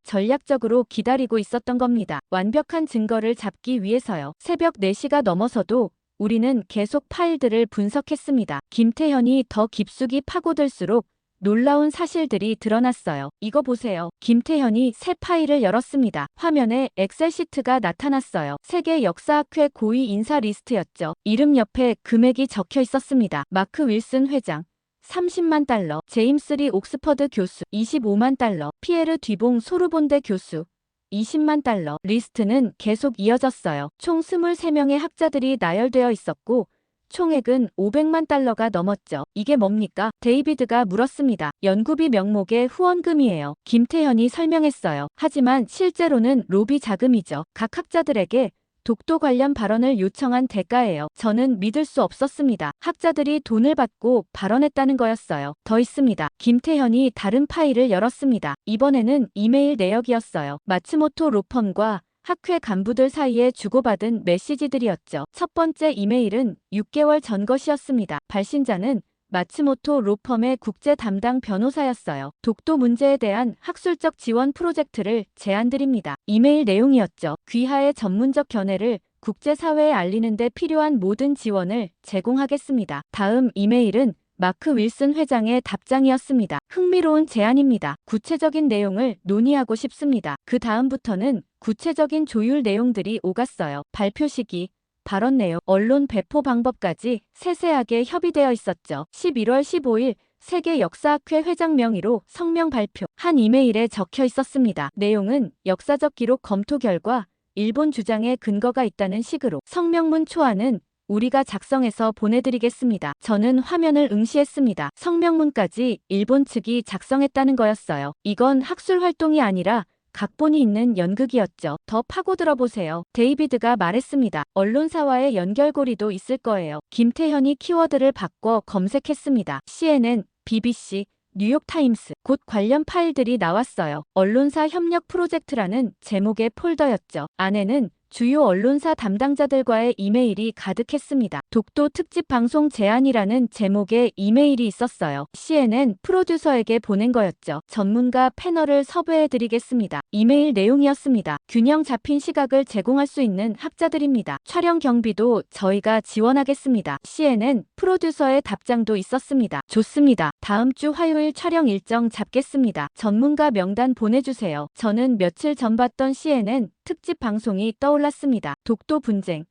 [SPEAKER 1] 전략적으로 기다리고 있었던 겁니다. 완벽한 증거를 잡기 위해서요. 새벽 4시가 넘어서도 우리는 계속 파일들을 분석했습니다. 김태현이 더 깊숙이 파고들수록 놀라운 사실들이 드러났어요. 이거 보세요. 김태현이 새 파일을 열었습니다. 화면에 엑셀 시트가 나타났어요. 세계 역사학회 고위 인사 리스트였죠. 이름 옆에 금액이 적혀 있었습니다. 마크 윌슨 회장 30만 달러, 제임스 리 옥스퍼드 교수 25만 달러, 피에르 뒤봉 소르본대 교수 20만 달러. 리스트는 계속 이어졌어요. 총 23명의 학자들이 나열되어 있었고 총액은 500만 달러가 넘었죠. 이게 뭡니까? 데이비드가 물었습니다. 연구비 명목의 후원금이에요. 김태현이 설명했어요. 하지만 실제로는 로비 자금이죠. 각 학자들에게 독도 관련 발언을 요청한 대가예요. 저는 믿을 수 없었습니다. 학자들이 돈을 받고 발언했다는 거였어요. 더 있습니다. 김태현이 다른 파일을 열었습니다. 이번에는 이메일 내역이었어요. 마츠모토 로펌과 학회 간부들 사이에 주고받은 메시지들이었죠. 첫 번째 이메일은 6개월 전 것이었습니다. 발신자는 마츠모토 로펌의 국제 담당 변호사였어요. 독도 문제에 대한 학술적 지원 프로젝트를 제안드립니다. 이메일 내용이었죠. 귀하의 전문적 견해를 국제사회에 알리는 데 필요한 모든 지원을 제공하겠습니다. 다음 이메일은 마크 윌슨 회장의 답장이었습니다. 흥미로운 제안입니다. 구체적인 내용을 논의하고 싶습니다. 그 다음부터는 구체적인 조율 내용들이 오갔어요. 발표 시기, 발언 내용, 언론 배포 방법까지 세세하게 협의되어 있었죠. 11월 15일 세계 역사학회 회장 명의로 성명 발표. 한 이메일에 적혀 있었습니다. 내용은 역사적 기록 검토 결과 일본 주장에 근거가 있다는 식으로 성명문 초안은 우리가 작성해서 보내드리겠습니다. 저는 화면을 응시했습니다. 성명문까지 일본 측이 작성했다는 거였어요. 이건 학술 활동이 아니라 각본이 있는 연극이었죠. 더 파고들어 보세요. 데이비드가 말했습니다. 언론사와의 연결고리도 있을 거예요. 김태현이 키워드를 바꿔 검색했습니다. CNN, BBC, 뉴욕타임스, 곧 관련 파일들이 나왔어요. 언론사 협력 프로젝트라는 제목의 폴더였죠. 안에는 주요 언론사 담당자들과의 이메일이 가득했습니다. 독도 특집 방송 제안이라는 제목의 이메일이 있었어요. CNN 프로듀서에게 보낸 거였죠. 전문가 패널을 섭외해드리겠습니다. 이메일 내용이었습니다. 균형 잡힌 시각을 제공할 수 있는 학자들입니다. 촬영 경비도 저희가 지원하겠습니다. CNN 프로듀서의 답장도 있었습니다. 좋습니다. 다음 주 화요일 촬영 일정 잡겠습니다. 전문가 명단 보내주세요. 저는 며칠 전 봤던 CNN 특집 방송이 떠올랐습니다. 독도 분쟁.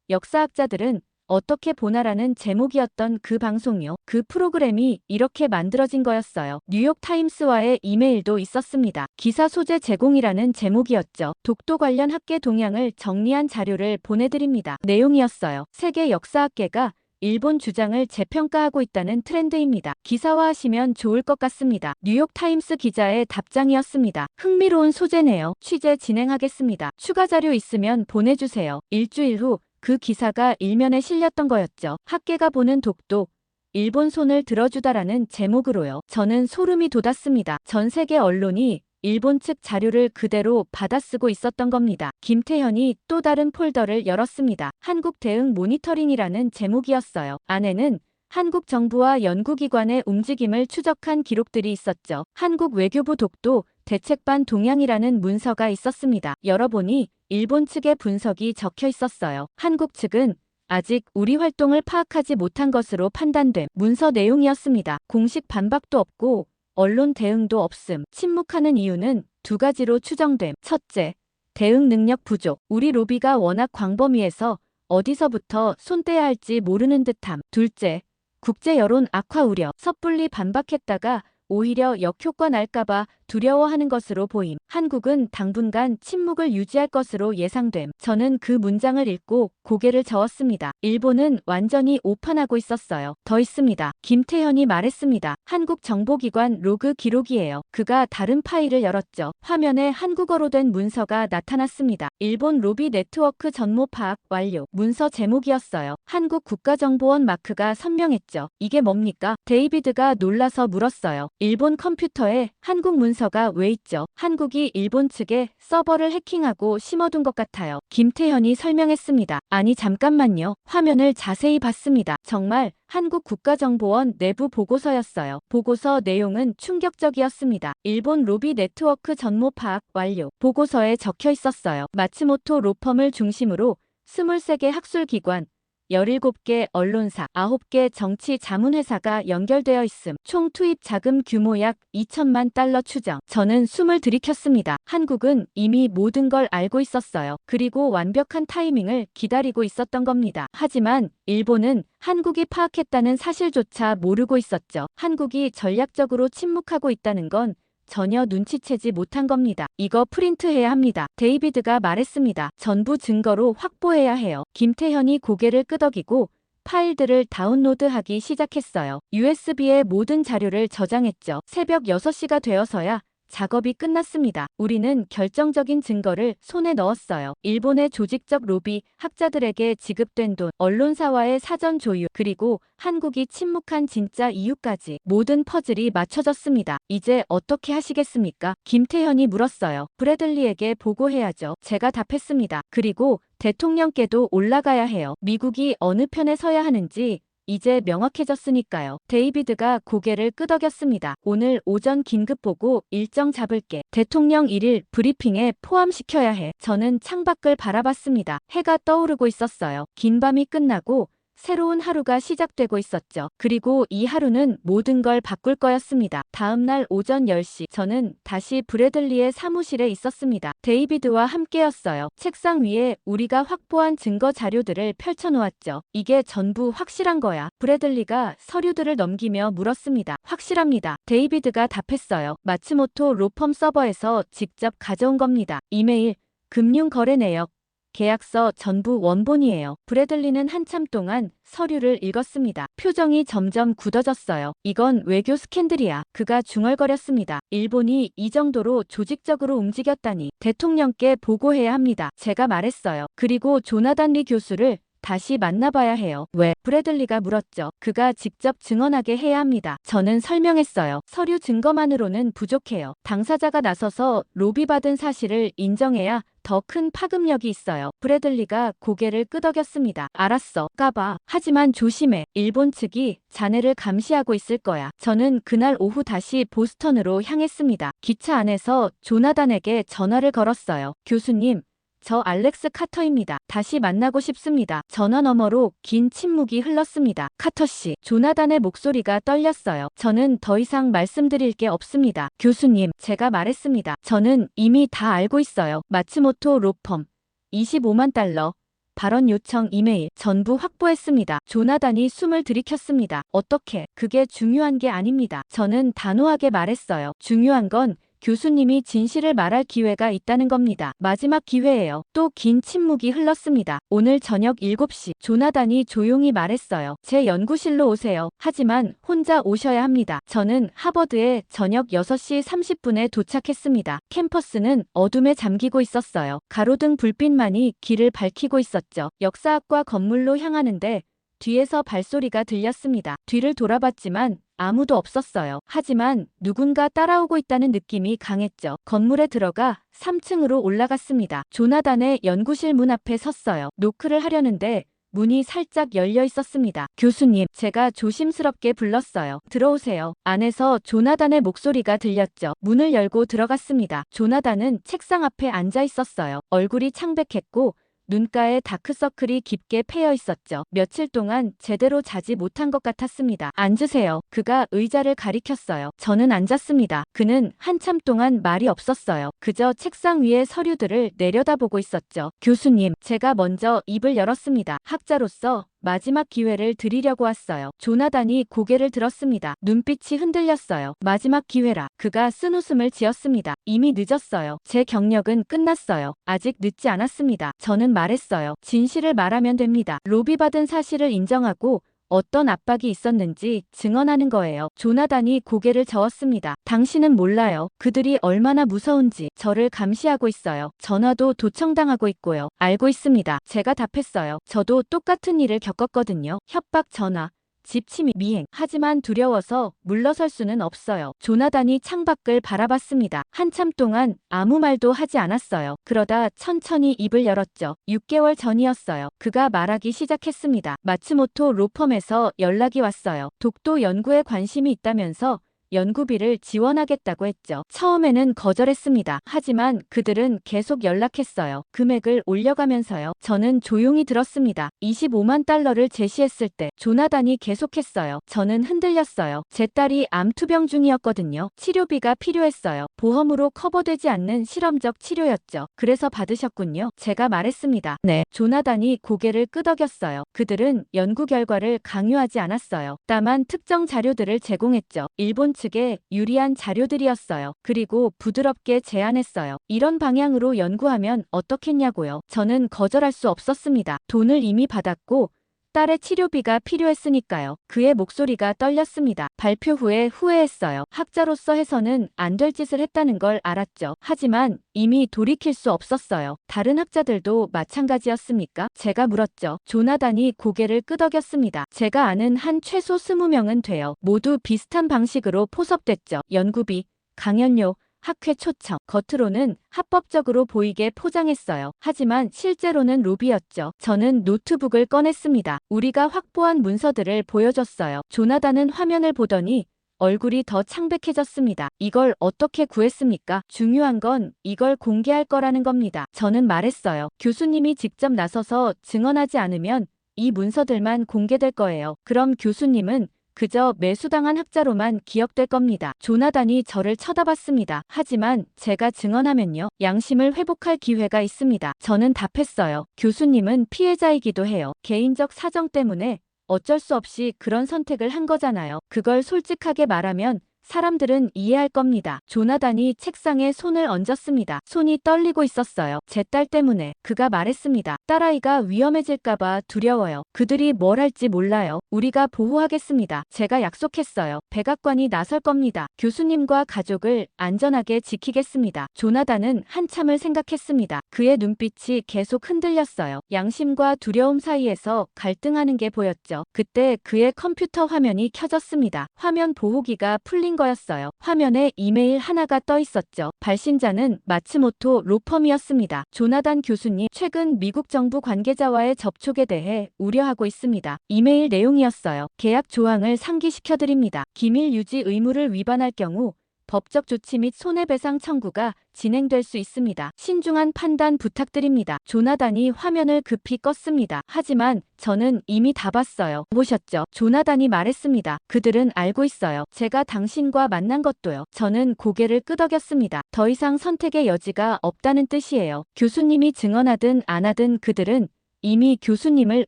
[SPEAKER 1] 역사학자들은 어떻게 보나라는 제목이었던 그 방송요. 그 프로그램이 이렇게 만들어진 거였어요. 뉴욕타임스와의 이메일도 있었습니다. 기사 소재 제공이라는 제목이었죠. 독도 관련 학계 동향을 정리한 자료를 보내드립니다. 내용이었어요. 세계 역사학계가 일본 주장을 재평가하고 있다는 트렌드입니다. 기사화하시면 좋을 것 같습니다. 뉴욕타임스 기자의 답장이었습니다. 흥미로운 소재네요. 취재 진행하겠습니다. 추가 자료 있으면 보내주세요. 일주일 후 그 기사가 일면에 실렸던 거였죠. 학계가 보는 독도. 일본 손을 들어주다라는 제목으로요. 저는 소름이 돋았습니다. 전 세계 언론이 일본 측 자료를 그대로 받아쓰고 있었던 겁니다. 김태현이 또 다른 폴더를 열었습니다. 한국 대응 모니터링이라는 제목이었어요. 안에는 한국 정부와 연구기관의 움직임을 추적한 기록들이 있었죠. 한국 외교부 독도 대책반 동향이라는 문서가 있었습니다. 열어보니 일본 측의 분석이 적혀 있었어요. 한국 측은 아직 우리 활동을 파악하지 못한 것으로 판단됨. 문서 내용이었습니다. 공식 반박도 없고 언론 대응도 없음. 침묵하는 이유는 두 가지로 추정됨. 첫째, 대응 능력 부족. 우리 로비가 워낙 광범위해서 어디서부터 손 떼야 할지 모르는 듯함. 둘째, 국제 여론 악화 우려. 섣불리 반박했다가 오히려 역효과 날까봐 두려워하는 것으로 보임. 한국은 당분간 침묵을 유지할 것으로 예상됨. 저는 그 문장을 읽고 고개를 저었습니다. 일본은 완전히 오판하고 있었어요. 더 있습니다. 김태현이 말했습니다. 한국 정보기관 로그 기록이에요. 그가 다른 파일을 열었죠. 화면에 한국어로 된 문서가 나타났습니다. 일본 로비 네트워크 전모 파악 완료. 문서 제목이었어요. 한국 국가정보원 마크가 선명했죠. 이게 뭡니까? 데이비드가 놀라서 물었어요. 일본 컴퓨터에 한국 문서가 왜 있죠? 한국이 일본 측에 서버를 해킹하고 심어둔 것 같아요. 김태현이 설명했습니다. 아니 잠깐만요. 화면을 자세히 봤습니다. 정말 한국 국가정보원 내부 보고서였어요. 보고서 내용은 충격적이었습니다. 일본 로비 네트워크 전모 파악 완료. 보고서에 적혀 있었어요. 마츠모토 로펌을 중심으로 23개 학술기관, 17개 언론사, 9개 정치 자문회사가 연결되어 있음. 총 투입 자금 규모 약 2천만 달러 추정. 저는 숨을 들이켰습니다. 한국은 이미 모든 걸 알고 있었어요. 그리고 완벽한 타이밍을 기다리고 있었던 겁니다. 하지만 일본은 한국이 파악했다는 사실조차 모르고 있었죠. 한국이 전략적으로 침묵하고 있다는 건 전혀 눈치채지 못한 겁니다. 이거 프린트해야 합니다. 데이비드가 말했습니다. 전부 증거로 확보해야 해요. 김태현이 고개를 끄덕이고 파일들을 다운로드하기 시작했어요. USB에 모든 자료를 저장했죠. 새벽 6시가 되어서야 작업이 끝났습니다. 우리는 결정적인 증거를 손에 넣었어요. 일본의 조직적 로비, 학자들에게 지급된 돈, 언론사와의 사전 조율, 그리고 한국이 침묵한 진짜 이유까지 모든 퍼즐이 맞춰졌습니다. 이제 어떻게 하시겠습니까? 김태현이 물었어요. 브래들리에게 보고해야죠. 제가 답했습니다. 그리고 대통령께도 올라가야 해요. 미국이 어느 편에 서야 하는지 이제 명확해졌으니까요. 데이비드가 고개를 끄덕였습니다. 오늘 오전 긴급 보고 일정 잡을게. 대통령 1일 브리핑에 포함시켜야 해. 저는 창밖을 바라봤습니다. 해가 떠오르고 있었어요. 긴 밤이 끝나고 새로운 하루가 시작되고 있었죠. 그리고 이 하루는 모든 걸 바꿀 거였습니다. 다음 날 오전 10시 저는 다시 브래들리의 사무실에 있었습니다. 데이비드와 함께였어요. 책상 위에 우리가 확보한 증거 자료들을 펼쳐놓았죠. 이게 전부 확실한 거야. 브래들리가 서류들을 넘기며 물었습니다. 확실합니다. 데이비드가 답했어요. 마츠모토 로펌 서버에서 직접 가져온 겁니다. 이메일, 금융거래 내역, 계약서 전부 원본이에요. 브래들리는 한참 동안 서류를 읽었습니다. 표정이 점점 굳어졌어요. 이건 외교 스캔들이야. 그가 중얼거렸습니다. 일본이 이 정도로 조직적으로 움직였다니 대통령께 보고해야 합니다. 제가 말했어요. 그리고 조나단 리 교수를 다시 만나봐야 해요. 왜? 브래들리가 물었죠. 그가 직접 증언하게 해야 합니다. 저는 설명했어요. 서류 증거만으로는 부족해요. 당사자가 나서서 로비받은 사실을 인정해야 더 큰 파급력이 있어요. 브래들리가 고개를 끄덕였습니다. 알았어. 까봐. 하지만 조심해. 일본 측이 자네를 감시하고 있을 거야. 저는 그날 오후 다시 보스턴으로 향했습니다. 기차 안에서 조나단에게 전화를 걸었어요. 교수님, 저 알렉스 카터입니다. 다시 만나고 싶습니다. 전화 너머로 긴 침묵이 흘렀습니다. 카터 씨, 조나단의 목소리가 떨렸어요. 저는 더 이상 말씀드릴 게 없습니다. 교수님, 제가 말했습니다. 저는 이미 다 알고 있어요. 마츠모토 로펌, 25만 달러. 발언 요청 이메일 전부 확보했습니다. 조나단이 숨을 들이켰습니다. 어떻게? 그게 중요한 게 아닙니다. 저는 단호하게 말했어요. 중요한 건 교수님이 진실을 말할 기회가 있다는 겁니다. 마지막 기회예요. 또 긴 침묵이 흘렀습니다. 오늘 저녁 7시 조나단이 조용히 말했어요. 제 연구실로 오세요. 하지만 혼자 오셔야 합니다. 저는 하버드에 저녁 6시 30분에 도착했습니다. 캠퍼스는 어둠에 잠기고 있었어요. 가로등 불빛만이 길을 밝히고 있었죠. 역사학과 건물로 향하는데 뒤에서 발소리가 들렸습니다. 뒤를 돌아봤지만 아무도 없었어요. 하지만 누군가 따라오고 있다는 느낌이 강했죠. 건물에 들어가 3층으로 올라갔습니다. 조나단의 연구실 문 앞에 섰어요. 노크를 하려는데 문이 살짝 열려 있었습니다. 교수님, 제가 조심스럽게 불렀어요. 들어오세요. 안에서 조나단의 목소리가 들렸죠. 문을 열고 들어갔습니다. 조나단은 책상 앞에 앉아 있었어요. 얼굴이 창백했고 눈가에 다크서클이 깊게 패여 있었죠. 며칠 동안 제대로 자지 못한 것 같았습니다. 앉으세요. 그가 의자를 가리켰어요. 저는 앉았습니다. 그는 한참 동안 말이 없었어요. 그저 책상 위의 서류들을 내려다보고 있었죠. 교수님, 제가 먼저 입을 열었습니다. 학자로서 마지막 기회를 드리려고 왔어요. 조나단이 고개를 들었습니다. 눈빛이 흔들렸어요. 마지막 기회라. 그가 쓴웃음을 지었습니다. 이미 늦었어요. 제 경력은 끝났어요. 아직 늦지 않았습니다. 저는 말했어요. 진실을 말하면 됩니다. 로비받은 사실을 인정하고 어떤 압박이 있었는지 증언하는 거예요. 조나단이 고개를 저었습니다. 당신은 몰라요. 그들이 얼마나 무서운지. 저를 감시하고 있어요. 전화도 도청당하고 있고요. 알고 있습니다. 제가 답했어요. 저도 똑같은 일을 겪었거든요. 협박 전화. 집 침입 미행. 하지만 두려워서 물러설 수는 없어요. 조나단이 창밖을 바라봤습니다. 한참 동안 아무 말도 하지 않았어요. 그러다 천천히 입을 열었죠. 6개월 전이었어요. 그가 말하기 시작했습니다. 마츠모토 로펌에서 연락이 왔어요. 독도 연구에 관심이 있다면서 연구비를 지원하겠다고 했죠. 처음에는 거절했습니다. 하지만 그들은 계속 연락했어요. 금액을 올려가면서요. 저는 조용히 들었습니다. 25만 달러를 제시했을 때 조나단이 계속했어요. 저는 흔들렸어요. 제 딸이 암투병 중이었거든요. 치료비가 필요했어요. 보험으로 커버되지 않는 실험적 치료였죠. 그래서 받으셨군요. 제가 말했습니다. 네. 조나단이 고개를 끄덕였어요. 그들은 연구 결과를 강요하지 않았어요. 다만 특정 자료들을 제공했죠. 일본 측에 유리한 자료들이었어요. 그리고 부드럽게 제안했어요. 이런 방향으로 연구하면 어떻겠냐고요. 저는 거절할 수 없었습니다. 돈을 이미 받았고 딸의 치료비가 필요했으니까요. 그의 목소리가 떨렸습니다. 발표 후에 후회했어요. 학자로서 해서는 안 될 짓을 했다는 걸 알았죠. 하지만 이미 돌이킬 수 없었어요. 다른 학자들도 마찬가지였습니까? 제가 물었죠. 조나단이 고개를 끄덕였습니다. 제가 아는 한 최소 20명은 돼요. 모두 비슷한 방식으로 포섭됐죠. 연구비, 강연료, 학회 초청. 겉으로는 합법적으로 보이게 포장했어요. 하지만 실제로는 로비였죠. 저는 노트북을 꺼냈습니다. 우리가 확보한 문서들을 보여줬어요. 조나단은 화면을 보더니 얼굴이 더 창백해졌습니다. 이걸 어떻게 구했습니까? 중요한 건 이걸 공개할 거라는 겁니다. 저는 말했어요. 교수님이 직접 나서서 증언하지 않으면 이 문서들만 공개될 거예요. 그럼 교수님은 그저 매수당한 학자로만 기억될 겁니다. 조나단이 저를 쳐다봤습니다. 하지만 제가 증언하면요. 양심을 회복할 기회가 있습니다. 저는 답했어요. 교수님은 피해자이기도 해요. 개인적 사정 때문에 어쩔 수 없이 그런 선택을 한 거잖아요. 그걸 솔직하게 말하면 사람들은 이해할 겁니다. 조나단이 책상에 손을 얹었습니다. 손이 떨리고 있었어요. 제 딸 때문에. 그가 말했습니다. 딸아이가 위험해질까봐 두려워요. 그들이 뭘 할지 몰라요. 우리가 보호하겠습니다. 제가 약속했어요. 백악관이 나설 겁니다. 교수님과 가족을 안전하게 지키겠습니다. 조나단은 한참을 생각했습니다. 그의 눈빛이 계속 흔들렸어요. 양심과 두려움 사이에서 갈등하는 게 보였죠. 그때 그의 컴퓨터 화면이 켜졌습니다. 화면 보호기가 풀린 거였어요. 화면에 이메일 하나가 떠 있었죠. 발신자는 마츠모토 로펌이었습니다. 조나단 교수님, 최근 미국 정부 관계자와의 접촉에 대해 우려하고 있습니다. 이메일 내용이었어요. 계약 조항을 상기시켜드립니다. 기밀 유지 의무를 위반할 경우 법적 조치 및 손해배상 청구가 진행될 수 있습니다. 신중한 판단 부탁드립니다. 조나단이 화면을 급히 껐습니다. 하지만 저는 이미 다 봤어요. 보셨죠? 조나단이 말했습니다. 그들은 알고 있어요. 제가 당신과 만난 것도요. 저는 고개를 끄덕였습니다. 더 이상 선택의 여지가 없다는 뜻이에요. 교수님이 증언하든 안 하든 그들은 이미 교수님을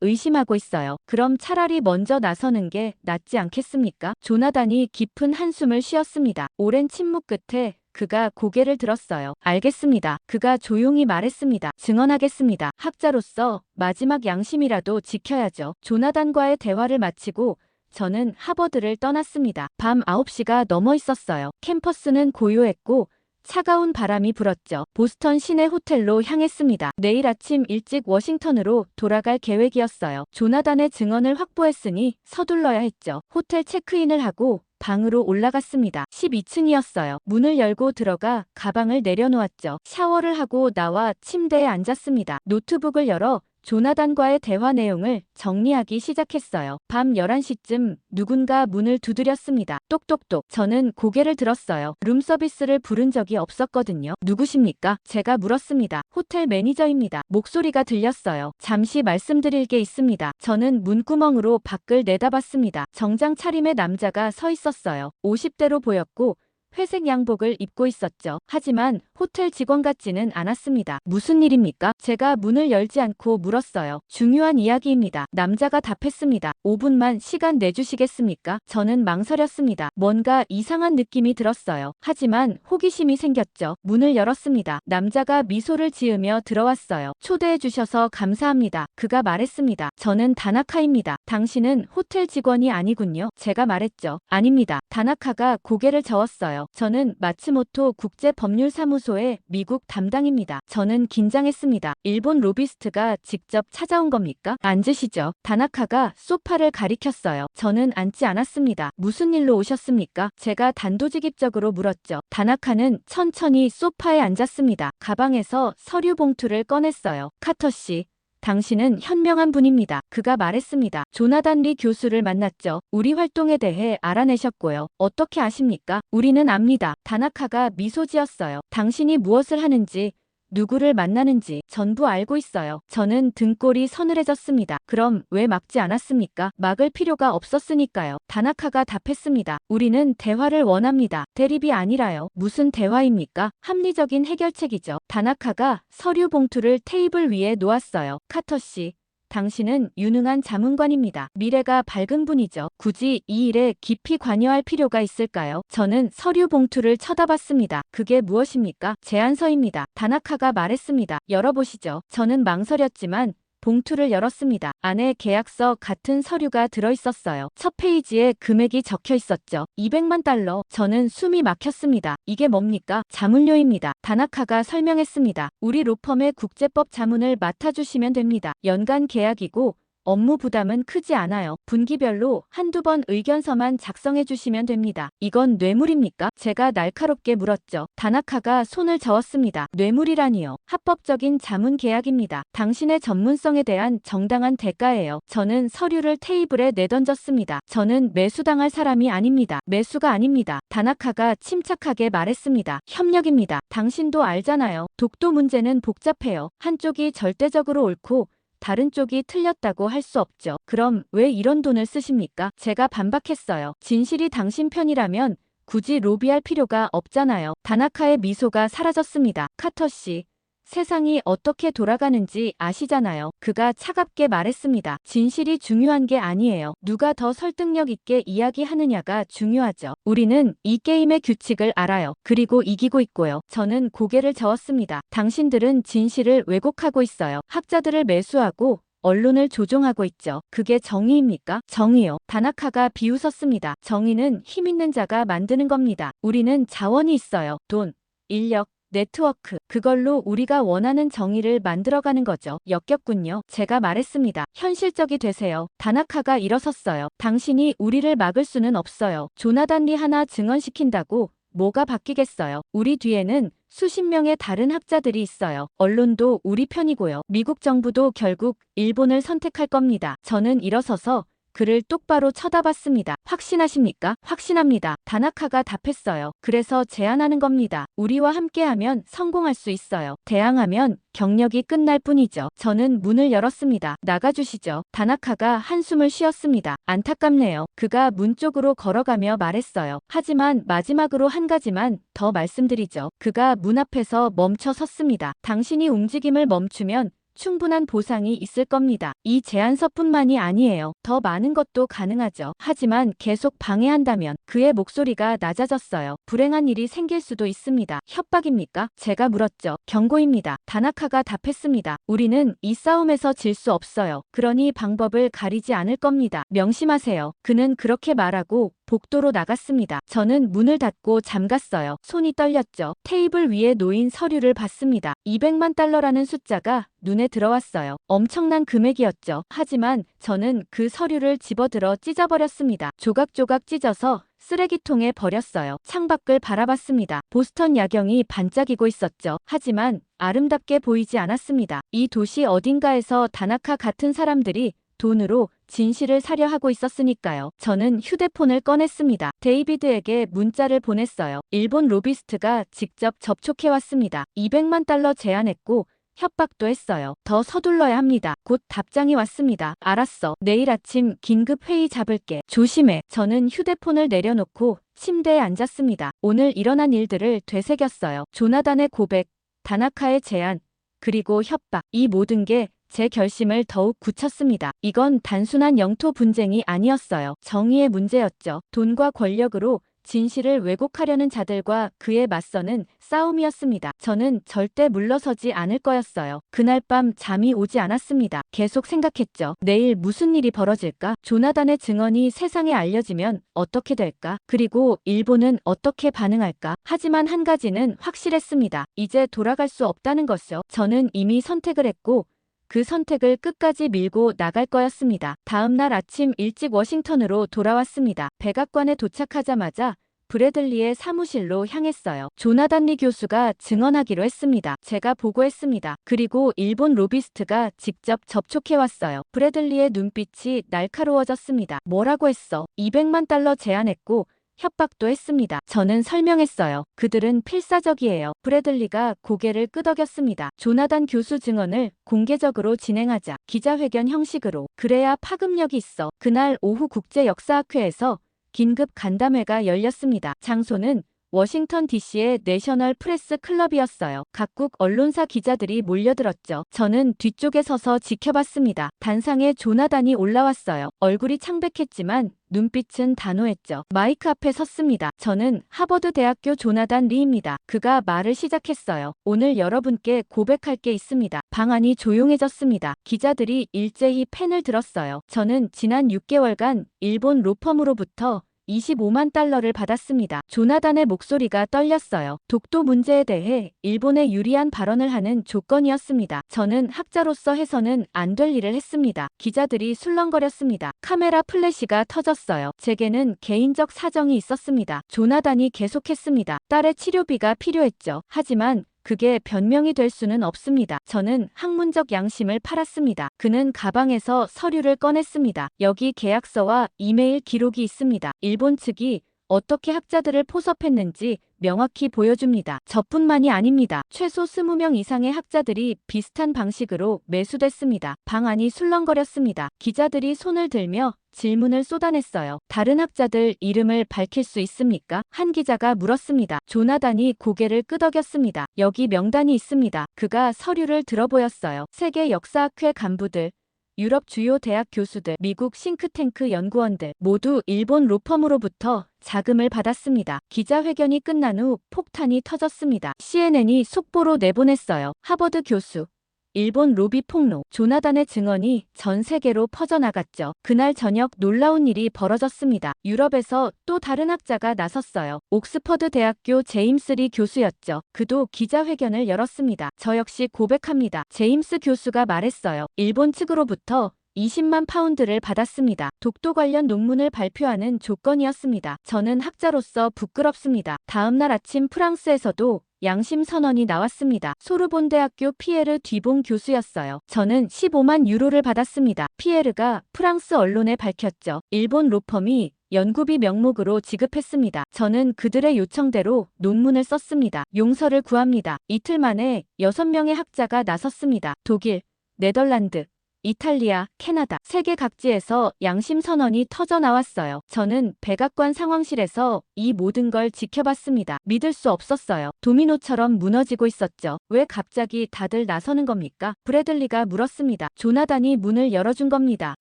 [SPEAKER 1] 의심하고 있어요. 그럼 차라리 먼저 나서는 게 낫지 않겠습니까? 조나단이 깊은 한숨을 쉬었습니다. 오랜 침묵 끝에 그가 고개를 들었어요. 알겠습니다. 그가 조용히 말했습니다. 증언하겠습니다. 학자로서 마지막 양심이라도 지켜야죠. 조나단과의 대화를 마치고 저는 하버드를 떠났습니다. 밤 9시가 넘어 있었어요. 캠퍼스는 고요했고 차가운 바람이 불었죠. 보스턴 시내 호텔로 향했습니다. 내일 아침 일찍 워싱턴으로 돌아갈 계획이었어요. 조나단의 증언을 확보했으니 서둘러야 했죠. 호텔 체크인을 하고 방으로 올라갔습니다. 12층이었어요. 문을 열고 들어가 가방을 내려놓았죠. 샤워를 하고 나와 침대에 앉았습니다. 노트북을 열어 조나단과의 대화 내용을 정리하기 시작했어요. 밤 11시쯤 누군가 문을 두드렸습니다. 똑똑똑. 저는 고개를 들었어요. 룸서비스를 부른 적이 없었거든요. 누구십니까? 제가 물었습니다. 호텔 매니저입니다. 목소리가 들렸어요. 잠시 말씀드릴 게 있습니다. 저는 문구멍으로 밖을 내다봤습니다. 정장 차림의 남자가 서 있었어요. 50대로 보였고 회색 양복을 입고 있었죠. 하지만 호텔 직원 같지는 않았습니다. 무슨 일입니까? 제가 문을 열지 않고 물었어요. 중요한 이야기입니다. 남자가 답했습니다. 5분만 시간 내주시겠습니까? 저는 망설였습니다. 뭔가 이상한 느낌이 들었어요. 하지만 호기심이 생겼죠. 문을 열었습니다. 남자가 미소를 지으며 들어왔어요. 초대해 주셔서 감사합니다. 그가 말했습니다. 저는 다나카입니다. 당신은 호텔 직원이 아니군요. 제가 말했죠. 아닙니다. 다나카가 고개를 저었어요. 저는 마츠모토 국제법률사무소의 미국 담당입니다. 저는 긴장했습니다. 일본 로비스트가 직접 찾아온 겁니까? 앉으시죠. 다나카가 소파를 가리켰어요. 저는 앉지 않았습니다. 무슨 일로 오셨습니까? 제가 단도직입적으로 물었죠. 다나카는 천천히 소파에 앉았습니다. 가방에서 서류 봉투를 꺼냈어요. 카터 씨. 당신은 현명한 분입니다. 그가 말했습니다. 조나단 리 교수를 만났죠. 우리 활동에 대해 알아내셨고요. 어떻게 아십니까? 우리는 압니다. 다나카가 미소 지었어요. 당신이 무엇을 하는지, 누구를 만나는지 전부 알고 있어요. 저는 등골이 서늘해졌습니다. 그럼 왜 막지 않았습니까? 막을 필요가 없었으니까요. 다나카가 답했습니다. 우리는 대화를 원합니다. 대립이 아니라요. 무슨 대화입니까? 합리적인 해결책이죠. 다나카가 서류 봉투를 테이블 위에 놓았어요. 카터 씨. 당신은 유능한 자문관입니다. 미래가 밝은 분이죠. 굳이 이 일에 깊이 관여할 필요가 있을까요? 저는 서류 봉투를 쳐다봤습니다. 그게 무엇입니까? 제안서입니다. 다나카가 말했습니다. 열어보시죠. 저는 망설였지만 봉투를 열었습니다. 안에 계약서 같은 서류가 들어있었어요. 첫 페이지에 금액이 적혀 있었죠. 200만 달러. 저는 숨이 막혔습니다. 이게 뭡니까? 자문료입니다. 다나카가 설명했습니다. 우리 로펌의 국제법 자문을 맡아주시면 됩니다. 연간 계약이고 업무 부담은 크지 않아요. 분기별로 한두 번 의견서만 작성해 주시면 됩니다. 이건 뇌물입니까? 제가 날카롭게 물었죠. 다나카가 손을 저었습니다. 뇌물이라니요. 합법적인 자문 계약입니다. 당신의 전문성에 대한 정당한 대가예요. 저는 서류를 테이블에 내던졌습니다. 저는 매수당할 사람이 아닙니다. 매수가 아닙니다. 다나카가 침착하게 말했습니다. 협력입니다. 당신도 알잖아요. 독도 문제는 복잡해요. 한쪽이 절대적으로 옳고 다른 쪽이 틀렸다고 할 수 없죠. 그럼 왜 이런 돈을 쓰십니까? 제가 반박했어요. 진실이 당신 편이라면 굳이 로비할 필요가 없잖아요. 다나카의 미소가 사라졌습니다. 카터 씨, 세상이 어떻게 돌아가는지 아시잖아요. 그가 차갑게 말했습니다. 진실이 중요한 게 아니에요. 누가 더 설득력 있게 이야기하느냐가 중요하죠. 우리는 이 게임의 규칙을 알아요. 그리고 이기고 있고요. 저는 고개를 저었습니다. 당신들은 진실을 왜곡하고 있어요. 학자들을 매수하고 언론을 조종하고 있죠. 그게 정의입니까? 정의요. 다나카가 비웃었습니다. 정의는 힘 있는 자가 만드는 겁니다. 우리는 자원이 있어요. 돈, 인력, 네트워크. 그걸로 우리가 원하는 정의를 만들어가는 거죠. 역겹군요. 제가 말했습니다. 현실적이 되세요. 다나카가 일어섰어요. 당신이 우리를 막을 수는 없어요. 조나단 리 하나 증언시킨다고 뭐가 바뀌겠어요. 우리 뒤에는 수십 명의 다른 학자들이 있어요. 언론도 우리 편이고요. 미국 정부도 결국 일본을 선택할 겁니다. 저는 일어서서 그를 똑바로 쳐다봤습니다. 확신하십니까? 확신합니다. 다나카가 답했어요. 그래서 제안하는 겁니다. 우리와 함께하면 성공할 수 있어요. 대항하면 경력이 끝날 뿐이죠. 저는 문을 열었습니다. 나가주시죠. 다나카가 한숨을 쉬었습니다. 안타깝네요. 그가 문 쪽으로 걸어가며 말했어요. 하지만 마지막으로 한 가지만 더 말씀드리죠. 그가 문 앞에서 멈춰 섰습니다. 당신이 움직임을 멈추면 충분한 보상이 있을 겁니다. 이 제안서뿐만이 아니에요. 더 많은 것도 가능하죠. 하지만 계속 방해한다면 그의 목소리가 낮아졌어요. 불행한 일이 생길 수도 있습니다. 협박입니까? 제가 물었죠. 경고입니다. 다나카가 답했습니다. 우리는 이 싸움에서 질 수 없어요. 그러니 방법을 가리지 않을 겁니다. 명심하세요. 그는 그렇게 말하고 복도로 나갔습니다. 저는 문을 닫고 잠갔어요. 손이 떨렸죠. 테이블 위에 놓인 서류를 봤습니다. 200만 달러라는 숫자가 눈에 들어왔어요. 엄청난 금액이었죠. 하지만 저는 그 서류를 집어들어 찢어버렸습니다. 조각조각 찢어서 쓰레기통에 버렸어요. 창밖을 바라봤습니다. 보스턴 야경이 반짝이고 있었죠. 하지만 아름답게 보이지 않았습니다. 이 도시 어딘가에서 다나카 같은 사람들이 돈으로 진실을 사려 하고 있었으니까요. 저는 휴대폰을 꺼냈습니다. 데이비드에게 문자를 보냈어요. 일본 로비스트가 직접 접촉해왔습니다. 200만 달러 제안했고 협박도 했어요. 더 서둘러야 합니다. 곧 답장이 왔습니다. 알았어. 내일 아침 긴급 회의 잡을게. 조심해. 저는 휴대폰을 내려놓고 침대에 앉았습니다. 오늘 일어난 일들을 되새겼어요. 조나단의 고백, 다나카의 제안, 그리고 협박. 이 모든 게 제 결심을 더욱 굳혔습니다. 이건 단순한 영토 분쟁이 아니었어요. 정의의 문제였죠. 돈과 권력으로 진실을 왜곡하려는 자들과 그에 맞서는 싸움이었습니다. 저는 절대 물러서지 않을 거였어요. 그날 밤 잠이 오지 않았습니다. 계속 생각했죠. 내일 무슨 일이 벌어질까? 조나단의 증언이 세상에 알려지면 어떻게 될까? 그리고 일본은 어떻게 반응할까? 하지만 한 가지는 확실했습니다. 이제 돌아갈 수 없다는 것이요. 저는 이미 선택을 했고 그 선택을 끝까지 밀고 나갈 거였습니다. 다음 날 아침 일찍 워싱턴으로 돌아왔습니다. 백악관에 도착하자마자 브래들리의 사무실로 향했어요. 조나단 리 교수가 증언하기로 했습니다. 제가 보고했습니다. 그리고 일본 로비스트가 직접 접촉해왔어요. 브래들리의 눈빛이 날카로워졌습니다. 뭐라고 했어? 200만 달러 제안했고 협박도 했습니다. 저는 설명했어요. 그들은 필사적이에요. 브래들리가 고개를 끄덕였습니다. 조나단 교수 증언을 공개적으로 진행하자. 기자회견 형식으로. 그래야 파급력이 있어. 그날 오후 국제역사학회에서 긴급 간담회가 열렸습니다. 장소는 워싱턴 DC의 내셔널 프레스 클럽이었어요. 각국 언론사 기자들이 몰려들었죠. 저는 뒤쪽에 서서 지켜봤습니다. 단상에 조나단이 올라왔어요. 얼굴이 창백했지만 눈빛은 단호했죠. 마이크 앞에 섰습니다. 저는 하버드 대학교 조나단 리입니다. 그가 말을 시작했어요. 오늘 여러분께 고백할 게 있습니다. 방 안이 조용해졌습니다. 기자들이 일제히 펜을 들었어요. 저는 지난 6개월간 일본 로펌으로부터 25만 달러를 받았습니다. 조나단의 목소리가 떨렸어요. 독도 문제에 대해 일본에 유리한 발언을 하는 조건이었습니다. 저는 학자로서 해서는 안 될 일을 했습니다. 기자들이 술렁거렸습니다. 카메라 플래시가 터졌어요. 제게는 개인적 사정이 있었습니다. 조나단이 계속했습니다. 딸의 치료비가 필요했죠. 하지만 그게 변명이 될 수는 없습니다. 저는 학문적 양심을 팔았습니다. 그는 가방에서 서류를 꺼냈습니다. 여기 계약서와 이메일 기록이 있습니다. 일본 측이 어떻게 학자들을 포섭했는지 명확히 보여줍니다. 저뿐만이 아닙니다. 최소 20명 이상의 학자들이 비슷한 방식으로 매수됐습니다. 방 안이 술렁거렸습니다. 기자들이 손을 들며 질문을 쏟아냈어요. 다른 학자들 이름을 밝힐 수 있습니까? 한 기자가 물었습니다. 조나단이 고개를 끄덕였습니다. 여기 명단이 있습니다. 그가 서류를 들어보였어요. 세계 역사학회 간부들, 유럽 주요 대학 교수들, 미국 싱크탱크 연구원들 모두 일본 로펌으로부터 자금을 받았습니다. 기자회견이 끝난 후 폭탄이 터졌습니다. CNN이 속보로 내보냈어요. 하버드 교수, 일본 로비 폭로, 조나단의 증언이 전 세계로 퍼져나갔죠. 그날 저녁 놀라운 일이 벌어졌습니다. 유럽에서 또 다른 학자가 나섰어요. 옥스퍼드 대학교 제임스 리 교수였죠. 그도 기자회견을 열었습니다. 저 역시 고백합니다. 제임스 교수가 말했어요. 일본 측으로부터 20만 파운드를 받았습니다. 독도 관련 논문을 발표하는 조건이었습니다. 저는 학자로서 부끄럽습니다. 다음 날 아침 프랑스에서도 양심 선언이 나왔습니다. 소르본 대학교 피에르 뒤봉 교수였어요. 저는 15만 유로를 받았습니다. 피에르가 프랑스 언론에 밝혔죠. 일본 로펌이 연구비 명목으로 지급했습니다. 저는 그들의 요청대로 논문을 썼습니다. 용서를 구합니다. 이틀 만에 6명의 학자가 나섰습니다. 독일, 네덜란드, 이탈리아, 캐나다, 세계 각지에서 양심 선언이 터져 나왔어요. 저는 백악관 상황실에서 이 모든 걸 지켜봤습니다. 믿을 수 없었어요. 도미노처럼 무너지고 있었죠. 왜 갑자기 다들 나서는 겁니까? 브래들리가 물었습니다. 조나단이 문을 열어준 겁니다.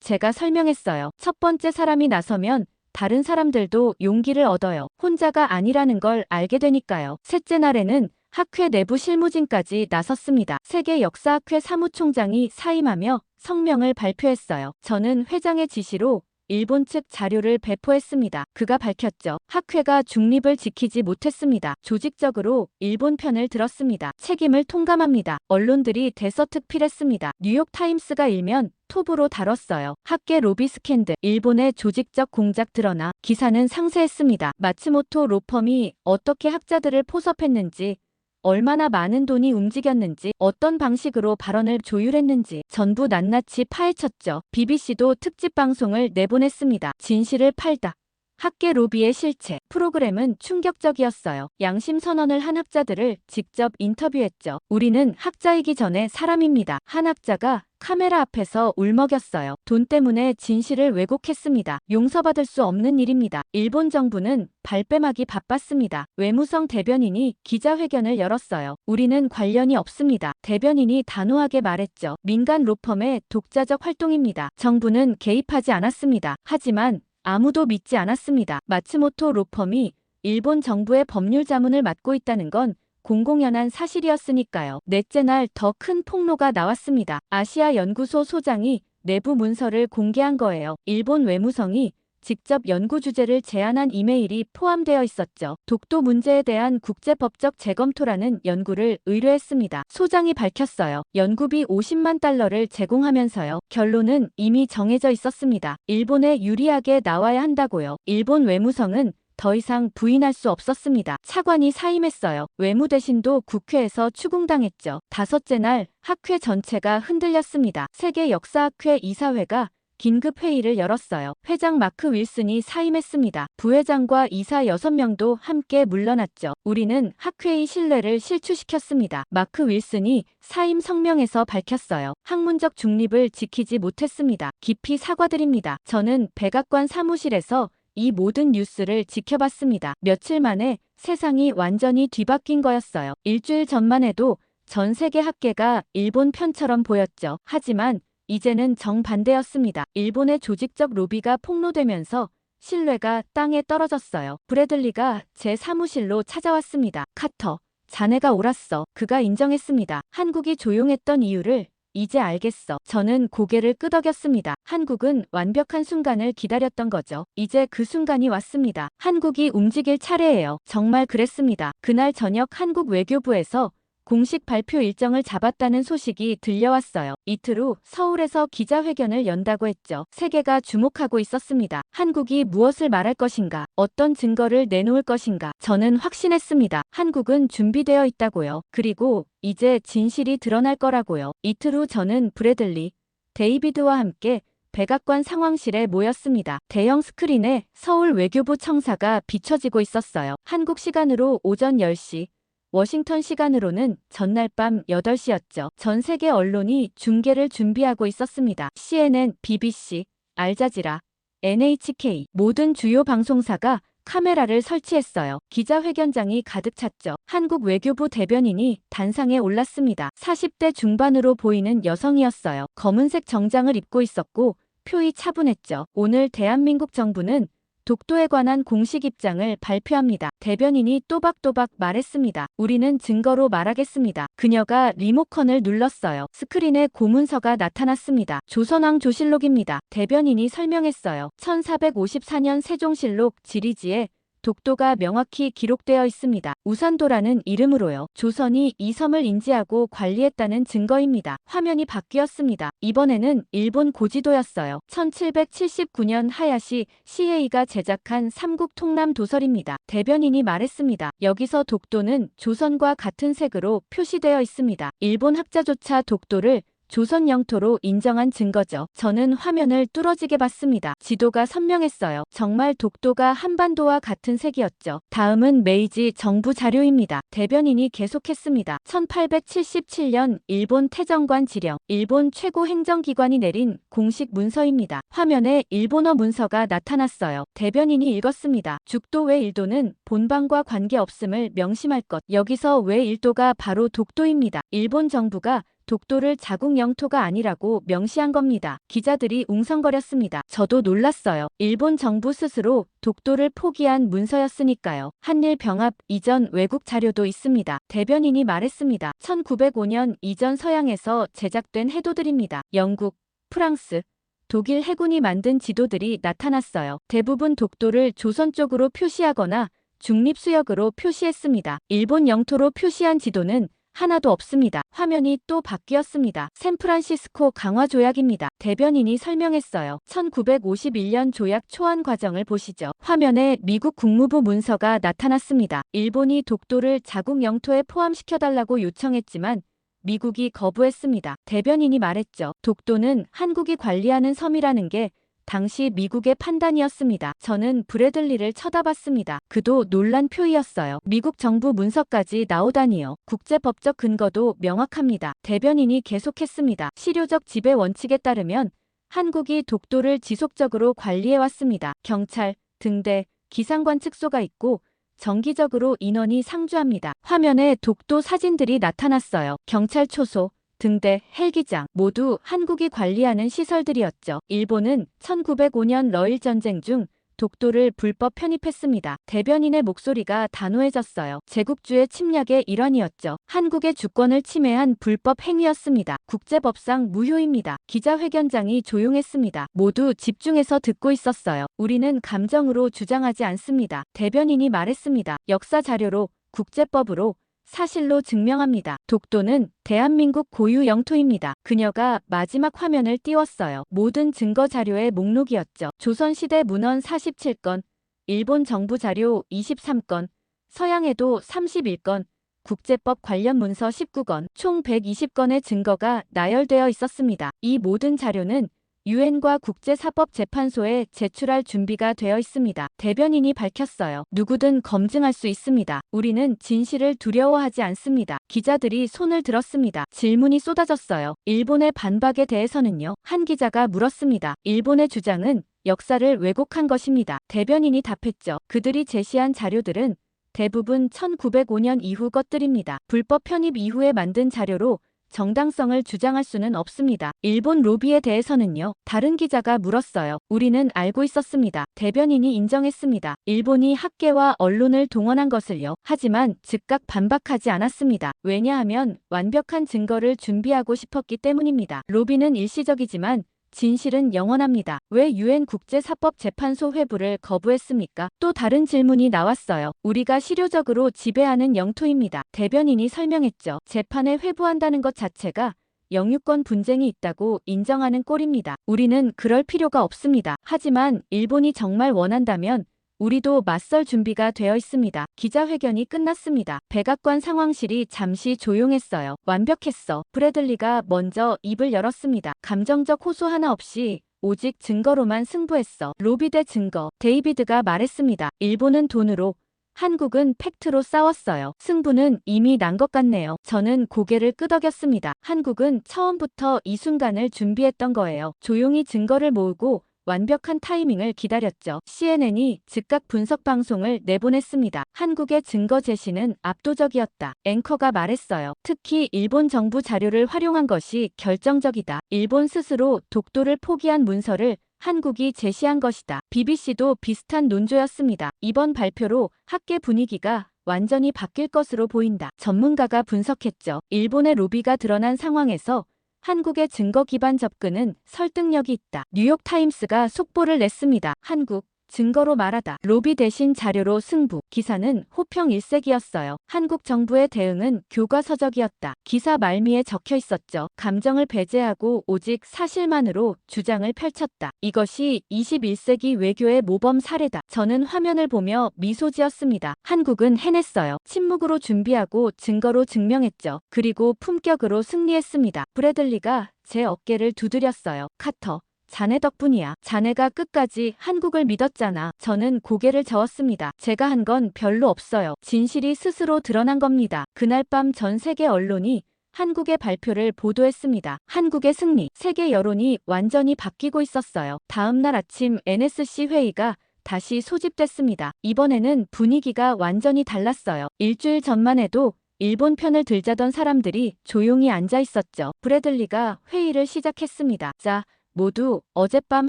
[SPEAKER 1] 제가 설명했어요. 첫 번째 사람이 나서면 다른 사람들도 용기를 얻어요. 혼자가 아니라는 걸 알게 되니까요. 셋째 날에는 학회 내부 실무진까지 나섰습니다. 세계 역사학회 사무총장이 사임하며 성명을 발표했어요. 저는 회장의 지시로 일본 측 자료를 배포했습니다. 그가 밝혔죠. 학회가 중립을 지키지 못했습니다. 조직적으로 일본 편을 들었습니다. 책임을 통감합니다. 언론들이 대서특필했습니다. 뉴욕타임스가 일면 톱으로 다뤘어요. 학계 로비 스캔들, 일본의 조직적 공작 드러나 기사는 상세했습니다. 마츠모토 로펌이 어떻게 학자들을 포섭했는지, 얼마나 많은 돈이 움직였는지, 어떤 방식으로 발언을 조율했는지 전부 낱낱이 파헤쳤죠. BBC도 특집 방송을 내보냈습니다. 진실을 팔다. 학계 로비의 실체. 프로그램은 충격적이었어요. 양심 선언을 한 학자들을 직접 인터뷰했죠. 우리는 학자이기 전에 사람입니다. 한 학자가 카메라 앞에서 울먹였어요. 돈 때문에 진실을 왜곡했습니다. 용서받을 수 없는 일입니다. 일본 정부는 발뺌하기 바빴습니다. 외무성 대변인이 기자회견을 열었어요. 우리는 관련이 없습니다. 대변인이 단호하게 말했죠. 민간 로펌의 독자적 활동입니다. 정부는 개입하지 않았습니다. 하지만 아무도 믿지 않았습니다. 마츠모토 로펌이 일본 정부의 법률 자문을 맡고 있다는 건 공공연한 사실이었으니까요. 넷째 날 더 큰 폭로가 나왔습니다. 아시아 연구소 소장이 내부 문서를 공개한 거예요. 일본 외무성이 직접 연구 주제를 제안한 이메일이 포함되어 있었죠. 독도 문제에 대한 국제법적 재검토라는 연구를 의뢰했습니다. 소장이 밝혔어요. 연구비 50만 달러를 제공하면서요. 결론은 이미 정해져 있었습니다. 일본에 유리하게 나와야 한다고요. 일본 외무성은 더 이상 부인할 수 없었습니다. 차관이 사임했어요. 외무대신도 국회에서 추궁당했죠. 다섯째 날 학회 전체가 흔들렸습니다. 세계 역사학회 이사회가 긴급 회의를 열었어요. 회장 마크 윌슨이 사임했습니다. 부회장과 이사 6명도 함께 물러났죠. 우리는 학회의 신뢰를 실추시켰습니다. 마크 윌슨이 사임 성명에서 밝혔어요. 학문적 중립을 지키지 못했습니다. 깊이 사과드립니다. 저는 백악관 사무실에서 이 모든 뉴스를 지켜봤습니다. 며칠 만에 세상이 완전히 뒤바뀐 거였어요. 일주일 전만 해도 전 세계 학계가 일본 편처럼 보였죠. 하지만 이제는 정반대였습니다. 일본의 조직적 로비가 폭로되면서 신뢰가 땅에 떨어졌어요. 브래들리가 제 사무실로 찾아왔습니다. 카터, 자네가 옳았어. 그가 인정했습니다. 한국이 조용했던 이유를 이제 알겠어. 저는 고개를 끄덕였습니다. 한국은 완벽한 순간을 기다렸던 거죠. 이제 그 순간이 왔습니다. 한국이 움직일 차례예요. 정말 그랬습니다. 그날 저녁 한국 외교부에서 공식 발표 일정을 잡았다는 소식이 들려왔어요. 이틀 후 서울에서 기자회견을 연다고 했죠. 세계가 주목하고 있었습니다. 한국이 무엇을 말할 것인가, 어떤 증거를 내놓을 것인가. 저는 확신했습니다. 한국은 준비되어 있다고요. 그리고 이제 진실이 드러날 거라고요. 이틀 후 저는 브래들리, 데이비드와 함께 백악관 상황실에 모였습니다. 대형 스크린에 서울 외교부 청사가 비춰지고 있었어요. 한국 시간으로 오전 10시. 워싱턴 시간으로는 전날 밤 8시였죠. 전 세계 언론이 중계를 준비하고 있었습니다. CNN, BBC, 알자지라, NHK 모든 주요 방송사가 카메라를 설치했어요. 기자회견장이 가득 찼죠. 한국 외교부 대변인이 단상에 올랐습니다. 40대 중반으로 보이는 여성이었어요. 검은색 정장을 입고 있었고 표이 차분했죠. 오늘 대한민국 정부는 독도에 관한 공식 입장을 발표합니다. 대변인이 또박또박 말했습니다. 우리는 증거로 말하겠습니다. 그녀가 리모컨을 눌렀어요. 스크린에 고문서가 나타났습니다. 조선왕 조실록입니다. 대변인이 설명했어요. 1454년 세종실록 지리지에 독도가 명확히 기록되어 있습니다. 우산도라는 이름으로요. 조선이 이 섬을 인지하고 관리했다는 증거입니다. 화면이 바뀌었습니다. 이번에는 일본 고지도였어요. 1779년 하야시 시에이가 제작한 삼국 통남 도설입니다. 대변인이 말했습니다. 여기서 독도는 조선과 같은 색으로 표시되어 있습니다. 일본 학자조차 독도를 조선 영토로 인정한 증거죠. 저는 화면을 뚫어지게 봤습니다. 지도가 선명했어요. 정말 독도가 한반도와 같은 색이었죠. 다음은 메이지 정부 자료입니다. 대변인이 계속했습니다. 1877년 일본 태정관 지령, 일본 최고 행정기관이 내린 공식 문서입니다. 화면에 일본어 문서가 나타났어요. 대변인이 읽었습니다. 죽도 외 일도는 본방과 관계없음을 명심할 것. 여기서 외 일도가 바로 독도입니다. 일본 정부가 독도를 자국 영토가 아니라고 명시한 겁니다. 기자들이 웅성거렸습니다. 저도 놀랐어요. 일본 정부 스스로 독도를 포기한 문서였으니까요. 한일 병합 이전 외국 자료도 있습니다. 대변인이 말했습니다. 1905년 이전 서양에서 제작된 해도들입니다. 영국, 프랑스, 독일 해군이 만든 지도들이 나타났어요. 대부분 독도를 조선 쪽으로 표시하거나 중립수역으로 표시했습니다. 일본 영토로 표시한 지도는 하나도 없습니다. 화면이 또 바뀌었습니다. 샌프란시스코 강화 조약입니다. 대변인이 설명했어요. 1951년 조약 초안 과정을 보시죠. 화면에 미국 국무부 문서가 나타났습니다. 일본이 독도를 자국 영토에 포함시켜달라고 요청했지만 미국이 거부했습니다. 대변인이 말했죠. 독도는 한국이 관리하는 섬이라는 게 당시 미국의 판단이었습니다. 저는 브래들리를 쳐다봤습니다. 그도 놀란 표이였어요. 미국 정부 문서까지 나오다니요. 국제법적 근거도 명확합니다. 대변인이 계속했습니다. 실효적 지배 원칙에 따르면 한국이 독도를 지속적으로 관리해왔습니다. 경찰, 등대, 기상관 측소가 있고 정기적으로 인원이 상주합니다. 화면에 독도 사진들이 나타났어요. 경찰 초소, 등대, 헬기장 모두 한국이 관리하는 시설들이었죠. 일본은 1905년 러일 전쟁 중 독도를 불법 편입했습니다. 대변인의 목소리가 단호해졌어요. 제국주의 침략의 일환이었죠. 한국의 주권을 침해한 불법 행위였습니다. 국제법상 무효입니다. 기자회견장이 조용했습니다. 모두 집중해서 듣고 있었어요. 우리는 감정으로 주장하지 않습니다. 대변인이 말했습니다. 역사 자료로, 국제법으로, 사실로 증명합니다. 독도는 대한민국 고유 영토입니다. 그녀가 마지막 화면을 띄웠어요. 모든 증거 자료의 목록이었죠. 조선시대 문헌 47건, 일본 정부 자료 23건, 서양에도 31건, 국제법 관련 문서 19건, 총 120건의 증거가 나열되어 있었습니다. 이 모든 자료는 유엔과 국제사법재판소에 제출할 준비가 되어 있습니다. 대변인이 밝혔어요. 누구든 검증할 수 있습니다. 우리는 진실을 두려워하지 않습니다. 기자들이 손을 들었습니다. 질문이 쏟아졌어요. 일본의 반박에 대해서는요? 한 기자가 물었습니다. 일본의 주장은 역사를 왜곡한 것입니다. 대변인이 답했죠. 그들이 제시한 자료들은 대부분 1905년 이후 것들입니다. 불법 편입 이후에 만든 자료로 정당성을 주장할 수는 없습니다. 일본 로비에 대해서는요. 다른 기자가 물었어요. 우리는 알고 있었습니다. 대변인이 인정했습니다. 일본이 학계와 언론을 동원한 것을요. 하지만 즉각 반박하지 않았습니다. 왜냐하면 완벽한 증거를 준비하고 싶었기 때문입니다. 로비는 일시적이지만 진실은 영원합니다. 왜 유엔 국제사법재판소 회부를 거부했습니까? 또 다른 질문이 나왔어요. 우리가 실효적으로 지배하는 영토입니다. 대변인이 설명했죠. 재판에 회부한다는 것 자체가 영유권 분쟁이 있다고 인정하는 꼴입니다. 우리는 그럴 필요가 없습니다. 하지만 일본이 정말 원한다면 우리도 맞설 준비가 되어 있습니다. 기자회견이 끝났습니다. 백악관 상황실이 잠시 조용했어요. 완벽했어. 브래들리가 먼저 입을 열었습니다. 감정적 호소 하나 없이 오직 증거로만 승부했어. 로비 대 증거. 데이비드가 말했습니다. 일본은 돈으로, 한국은 팩트로 싸웠어요. 승부는 이미 난 것 같네요. 저는 고개를 끄덕였습니다. 한국은 처음부터 이 순간을 준비했던 거예요. 조용히 증거를 모으고 완벽한 타이밍을 기다렸죠. CNN이 즉각 분석 방송을 내보냈습니다. 한국의 증거 제시는 압도적이었다. 앵커가 말했어요. 특히 일본 정부 자료를 활용한 것이 결정적이다. 일본 스스로 독도를 포기한 문서를 한국이 제시한 것이다. BBC도 비슷한 논조였습니다. 이번 발표로 학계 분위기가 완전히 바뀔 것으로 보인다. 전문가가 분석했죠. 일본의 로비가 드러난 상황에서 한국의 증거 기반 접근은 설득력이 있다. 뉴욕타임스가 속보를 냈습니다. 한국, 증거로 말하다. 로비 대신 자료로 승부. 기사는 호평 일색이었어요. 한국 정부의 대응은 교과서적이었다. 기사 말미에 적혀 있었죠. 감정을 배제하고 오직 사실만으로 주장을 펼쳤다. 이것이 21세기 외교의 모범 사례다. 저는 화면을 보며 미소 지었습니다. 한국은 해냈어요. 침묵으로 준비하고 증거로 증명했죠. 그리고 품격으로 승리했습니다. 브래들리가 제 어깨를 두드렸어요. 카터. 자네 덕분이야. 자네가 끝까지 한국을 믿었잖아. 저는 고개를 저었습니다. 제가 한 건 별로 없어요. 진실이 스스로 드러난 겁니다. 그날 밤 전 세계 언론이 한국의 발표를 보도했습니다. 한국의 승리. 세계 여론이 완전히 바뀌고 있었어요. 다음 날 아침 NSC 회의가 다시 소집됐습니다. 이번에는 분위기가 완전히 달랐어요. 일주일 전만 해도 일본 편을 들자던 사람들이 조용히 앉아 있었죠. 브래들리가 회의를 시작했습니다. 자, 모두 어젯밤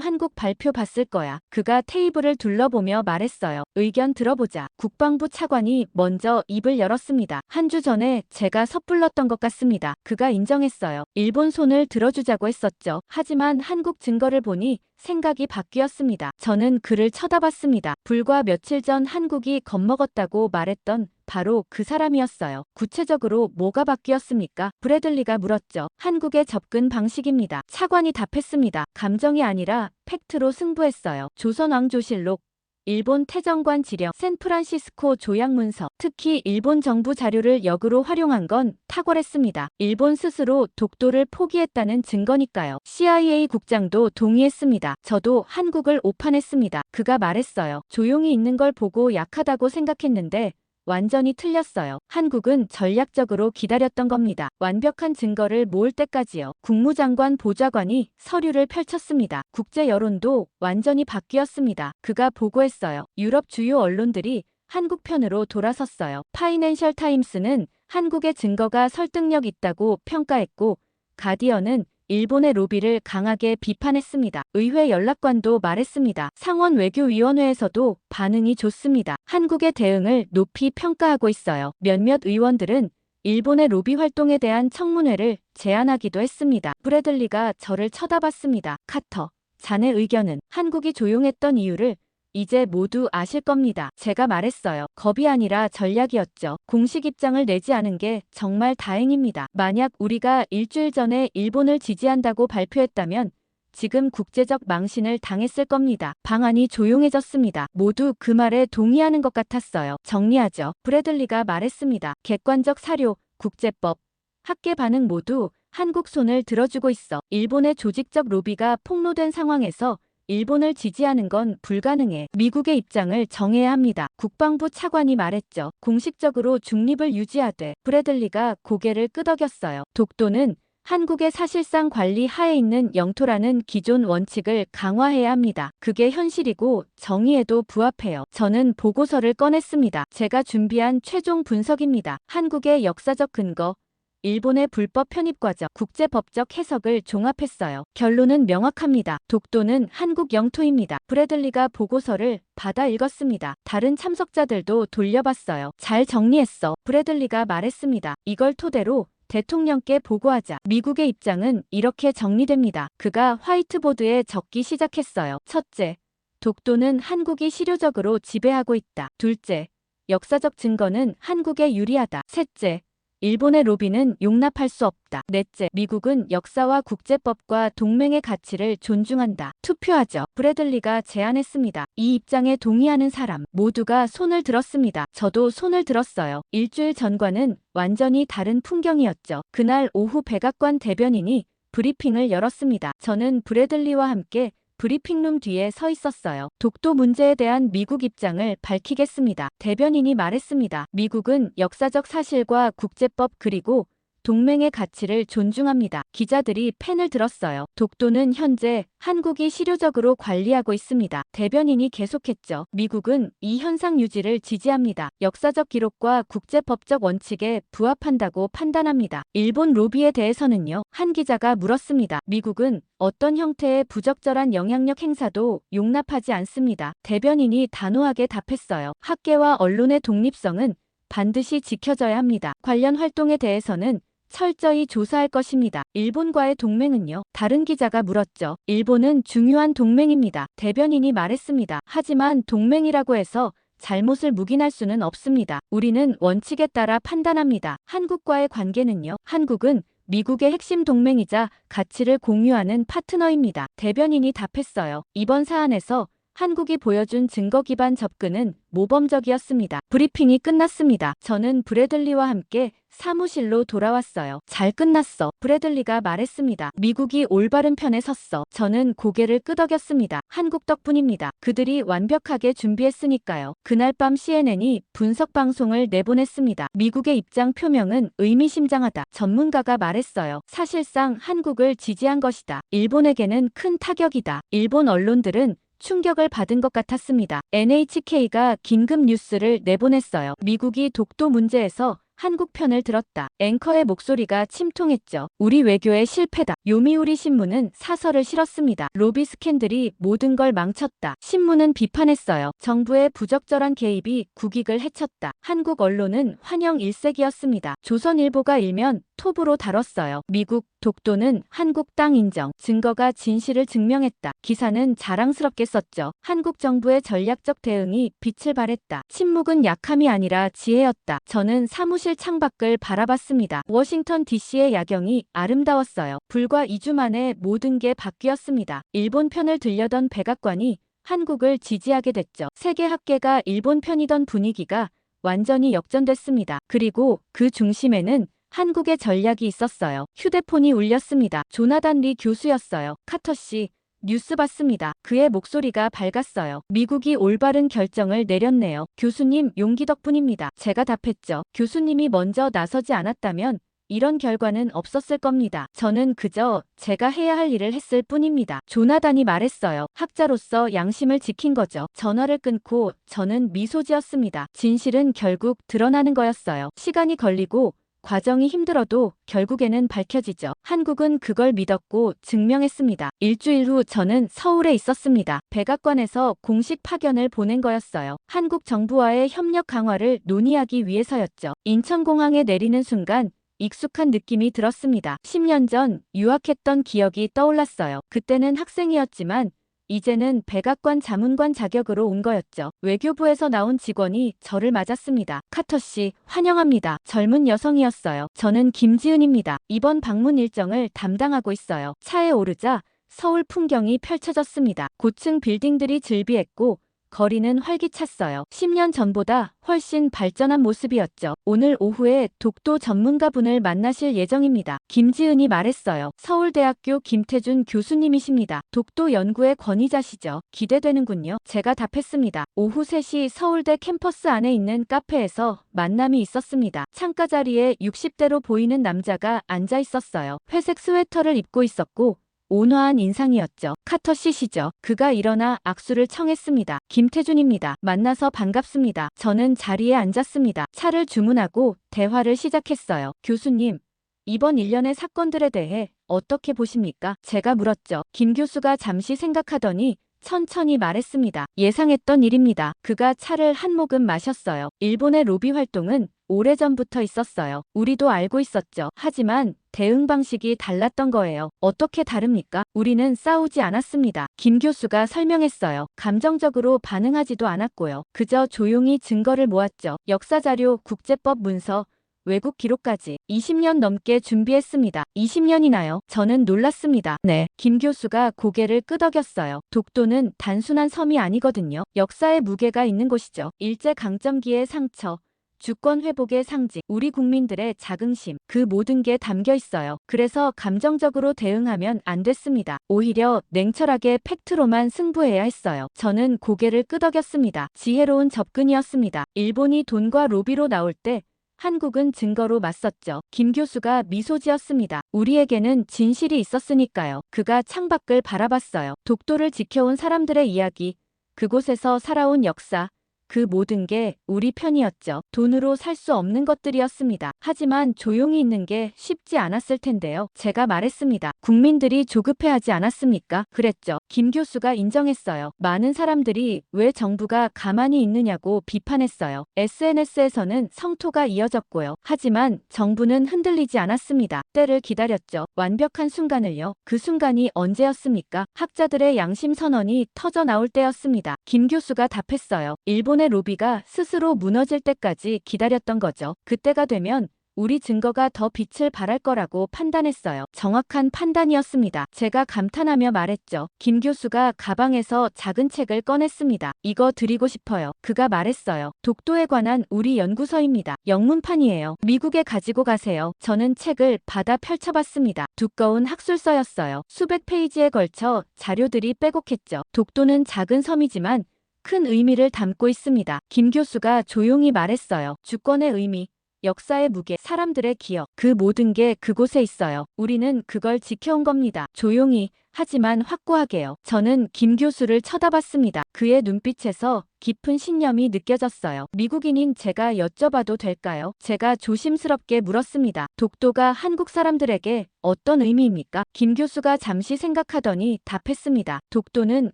[SPEAKER 1] 한국 발표 봤을 거야. 그가 테이블을 둘러보며 말했어요. 의견 들어보자. 국방부 차관이 먼저 입을 열었습니다. 한 주 전에 제가 섣불렀던 것 같습니다. 그가 인정했어요. 일본 손을 들어주자고 했었죠. 하지만 한국 증거를 보니 생각이 바뀌었습니다. 저는 그를 쳐다봤습니다. 불과 며칠 전 한국이 겁먹었다고 말했던 바로 그 사람이었어요. 구체적으로 뭐가 바뀌었습니까? 브래들리가 물었죠. 한국의 접근 방식입니다. 차관이 답했습니다. 감정이 아니라 팩트로 승부했어요. 조선왕조실록, 일본 태정관 지령, 샌프란시스코 조약문서, 특히 일본 정부 자료를 역으로 활용한 건 탁월했습니다. 일본 스스로 독도를 포기했다는 증거니까요. CIA 국장도 동의했습니다. 저도 한국을 오판했습니다. 그가 말했어요. 조용히 있는 걸 보고 약하다고 생각했는데 완전히 틀렸어요. 한국은 전략적으로 기다렸던 겁니다. 완벽한 증거를 모을 때까지요. 국무장관 보좌관이 서류를 펼쳤습니다. 국제 여론도 완전히 바뀌었습니다. 그가 보고했어요. 유럽 주요 언론들이 한국 편으로 돌아섰어요. 파이낸셜 타임스는 한국의 증거가 설득력 있다고 평가했고, 가디언은 일본의 로비를 강하게 비판했습니다. 의회 연락관도 말했습니다. 상원 외교위원회에서도 반응이 좋습니다. 한국의 대응을 높이 평가하고 있어요. 몇몇 의원들은 일본의 로비 활동에 대한 청문회를 제안하기도 했습니다. 브래들리가 저를 쳐다봤습니다. 카터, 자네 의견은? 한국이 조용했던 이유를 이제 모두 아실 겁니다. 제가 말했어요. 겁이 아니라 전략이었죠. 공식 입장을 내지 않은 게 정말 다행입니다. 만약 우리가 일주일 전에 일본을 지지한다고 발표했다면 지금 국제적 망신을 당했을 겁니다. 방안이 조용해졌습니다. 모두 그 말에 동의하는 것 같았어요. 정리하죠. 브래들리가 말했습니다. 객관적 사료, 국제법, 학계 반응 모두 한국 손을 들어주고 있어. 일본의 조직적 로비가 폭로된 상황에서 일본을 지지하는 건 불가능해. 미국의 입장을 정해야 합니다. 국방부 차관이 말했죠. 공식적으로 중립을 유지하되. 브래들리가 고개를 끄덕였어요. 독도는 한국의 사실상 관리 하에 있는 영토라는 기존 원칙을 강화해야 합니다. 그게 현실이고 정의에도 부합해요. 저는 보고서를 꺼냈습니다. 제가 준비한 최종 분석입니다. 한국의 역사적 근거, 일본의 불법 편입 과정, 국제법적 해석을 종합했어요. 결론은 명확합니다. 독도는 한국 영토입니다. 브래들리가 보고서를 받아 읽었습니다. 다른 참석자들도 돌려봤어요. 잘 정리했어. 브래들리가 말했습니다. 이걸 토대로 대통령께 보고하자. 미국의 입장은 이렇게 정리됩니다. 그가 화이트보드에 적기 시작했어요. 첫째, 독도는 한국이 실효적으로 지배하고 있다. 둘째, 역사적 증거는 한국에 유리하다. 셋째, 일본의 로비는 용납할 수 없다. 넷째, 미국은 역사와 국제법과 동맹의 가치를 존중한다. 투표하죠. 브래들리가 제안했습니다. 이 입장에 동의하는 사람 모두가 손을 들었습니다. 저도 손을 들었어요. 일주일 전과는 완전히 다른 풍경이었죠. 그날 오후 백악관 대변인이 브리핑을 열었습니다. 저는 브래들리와 함께 브리핑룸 뒤에 서 있었어요. 독도 문제에 대한 미국 입장을 밝히겠습니다. 대변인이 말했습니다. 미국은 역사적 사실과 국제법 그리고 동맹의 가치를 존중합니다. 기자들이 펜을 들었어요. 독도는 현재 한국이 실효적으로 관리하고 있습니다. 대변인이 계속했죠. 미국은 이 현상 유지를 지지합니다. 역사적 기록과 국제법적 원칙에 부합한다고 판단합니다. 일본 로비에 대해서는요? 한 기자가 물었습니다. 미국은 어떤 형태의 부적절한 영향력 행사도 용납하지 않습니다. 대변인이 단호하게 답했어요. 학계와 언론의 독립성은 반드시 지켜져야 합니다. 관련 활동에 대해서는 철저히 조사할 것입니다. 일본과의 동맹은요? 다른 기자가 물었죠. 일본은 중요한 동맹입니다. 대변인이 말했습니다. 하지만 동맹이라고 해서 잘못을 묵인할 수는 없습니다. 우리는 원칙에 따라 판단합니다. 한국과의 관계는요? 한국은 미국의 핵심 동맹이자 가치를 공유하는 파트너입니다. 대변인이 답했어요. 이번 사안에서 한국이 보여준 증거 기반 접근은 모범적이었습니다. 브리핑이 끝났습니다. 저는 브래들리와 함께 사무실로 돌아왔어요. 잘 끝났어. 브래들리가 말했습니다. 미국이 올바른 편에 섰어. 저는 고개를 끄덕였습니다. 한국 덕분입니다. 그들이 완벽하게 준비했으니까요. 그날 밤 CNN이 분석 방송을 내보냈습니다. 미국의 입장 표명은 의미심장하다. 전문가가 말했어요. 사실상 한국을 지지한 것이다. 일본에게는 큰 타격이다. 일본 언론들은 충격을 받은 것 같았습니다. NHK가 긴급 뉴스를 내보냈어요. 미국이 독도 문제에서 한국 편을 들었다. 앵커의 목소리가 침통했죠. 우리 외교의 실패다. 요미우리 신문은 사설을 실었습니다. 로비 스캔들이 모든 걸 망쳤다. 신문은 비판했어요. 정부의 부적절한 개입이 국익을 해쳤다. 한국 언론은 환영 일색이었습니다. 조선일보가 일면 톱으로 다뤘어요. 미국 독도는 한국 땅 인정. 증거가 진실을 증명했다. 기사는 자랑스럽게 썼죠. 한국 정부의 전략적 대응이 빛을 발했다. 침묵은 약함이 아니라 지혜였다. 저는 사무실 창밖을 바라봤습니다. 워싱턴 DC의 야경이 아름다웠어요. 불과 2주 만에 모든 게 바뀌었습니다. 일본 편을 들려던 백악관이 한국을 지지하게 됐죠. 세계 학계가 일본 편이던 분위기가 완전히 역전됐습니다. 그리고 그 중심에는 한국의 전략이 있었어요. 휴대폰이 울렸습니다. 조나단 리 교수였어요. 카터 씨, 뉴스 봤습니다. 그의 목소리가 밝았어요. 미국이 올바른 결정을 내렸네요. 교수님 용기 덕분입니다. 제가 답했죠. 교수님이 먼저 나서지 않았다면 이런 결과는 없었을 겁니다. 저는 그저 제가 해야 할 일을 했을 뿐입니다. 조나단이 말했어요. 학자로서 양심을 지킨 거죠. 전화를 끊고 저는 미소 지었습니다. 진실은 결국 드러나는 거였어요. 시간이 걸리고 과정이 힘들어도 결국에는 밝혀지죠. 한국은 그걸 믿었고 증명했습니다. 일주일 후 저는 서울에 있었습니다. 백악관에서 공식 파견을 보낸 거였어요. 한국 정부와의 협력 강화를 논의하기 위해서였죠. 인천공항에 내리는 순간 익숙한 느낌이 들었습니다. 10년 전 유학했던 기억이 떠올랐어요. 그때는 학생이었지만 이제는 백악관 자문관 자격으로 온 거였죠. 외교부에서 나온 직원이 저를 맞았습니다. 카터 씨, 환영합니다. 젊은 여성이었어요. 저는 김지은입니다. 이번 방문 일정을 담당하고 있어요. 차에 오르자 서울 풍경이 펼쳐졌습니다. 고층 빌딩들이 즐비했고 거리는 활기찼어요. 10년 전보다 훨씬 발전한 모습이었죠. 오늘 오후에 독도 전문가분을 만나실 예정입니다. 김지은이 말했어요. 서울대학교 김태준 교수님이십니다. 독도 연구의 권위자시죠. 기대되는군요. 제가 답했습니다. 오후 3시 서울대 캠퍼스 안에 있는 카페에서 만남이 있었습니다. 창가 자리에 60대로 보이는 남자가 앉아 있었어요. 회색 스웨터를 입고 있었고 온화한 인상이었죠. 카터 씨시죠. 그가 일어나 악수를 청했습니다. 김태준입니다. 만나서 반갑습니다. 저는 자리에 앉았습니다. 차를 주문하고 대화를 시작했어요. 교수님, 이번 일련의 사건들에 대해 어떻게 보십니까? 제가 물었죠. 김 교수가 잠시 생각하더니 천천히 말했습니다. 예상했던 일입니다. 그가 차를 한 모금 마셨어요. 일본의 로비 활동은 오래전부터 있었어요. 우리도 알고 있었죠. 하지만 대응 방식이 달랐던 거예요. 어떻게 다릅니까? 우리는 싸우지 않았습니다. 김 교수가 설명했어요. 감정적으로 반응하지도 않았고요. 그저 조용히 증거를 모았죠. 역사자료, 국제법 문서, 외국 기록까지 20년 넘게 준비했습니다. 20년이나요? 저는 놀랐습니다. 네. 김 교수가 고개를 끄덕였어요. 독도는 단순한 섬이 아니거든요. 역사의 무게가 있는 곳이죠. 일제강점기의 상처, 주권 회복의 상징, 우리 국민들의 자긍심, 그 모든 게 담겨 있어요. 그래서 감정적으로 대응하면 안 됐습니다. 오히려 냉철하게 팩트로만 승부해야 했어요. 저는 고개를 끄덕였습니다. 지혜로운 접근이었습니다. 일본이 돈과 로비로 나올 때 한국은 증거로 맞섰죠. 김 교수가 미소 지었습니다. 우리에게는 진실이 있었으니까요. 그가 창밖을 바라봤어요. 독도를 지켜온 사람들의 이야기, 그곳에서 살아온 역사, 그 모든 게 우리 편이었죠. 돈으로 살 수 없는 것들이었습니다. 하지만 조용히 있는 게 쉽지 않았을 텐데요. 제가 말했습니다. 국민들이 조급해하지 않았습니까? 그랬죠. 김 교수가 인정했어요. 많은 사람들이 왜 정부가 가만히 있느냐고 비판했어요. SNS에서는 성토가 이어졌고요. 하지만 정부는 흔들리지 않았습니다. 때를 기다렸죠. 완벽한 순간을요. 그 순간이 언제였습니까? 학자들의 양심 선언이 터져 나올 때였습니다. 김 교수가 답했어요. 일본의 로비가 스스로 무너질 때까지 기다렸던 거죠. 그때가 되면 우리 증거가 더 빛을 발할 거라고 판단했어요. 정확한 판단이었습니다. 제가 감탄하며 말했죠. 김 교수가 가방에서 작은 책을 꺼냈습니다. 이거 드리고 싶어요. 그가 말했어요. 독도에 관한 우리 연구서입니다. 영문판이에요. 미국에 가지고 가세요. 저는 책을 받아 펼쳐봤습니다. 두꺼운 학술서였어요. 수백 페이지에 걸쳐 자료들이 빼곡했죠. 독도는 작은 섬이지만 큰 의미를 담고 있습니다. 김 교수가 조용히 말했어요. 주권의 의미, 역사의 무게, 사람들의 기억, 그 모든 게 그곳에 있어요. 우리는 그걸 지켜온 겁니다. 조용히, 하지만 확고하게요. 저는 김 교수를 쳐다봤습니다. 그의 눈빛에서 깊은 신념이 느껴졌어요. 미국인인 제가 여쭤봐도 될까요? 제가 조심스럽게 물었습니다. 독도가 한국 사람들에게 어떤 의미입니까? 김 교수가 잠시 생각하더니 답했습니다. 독도는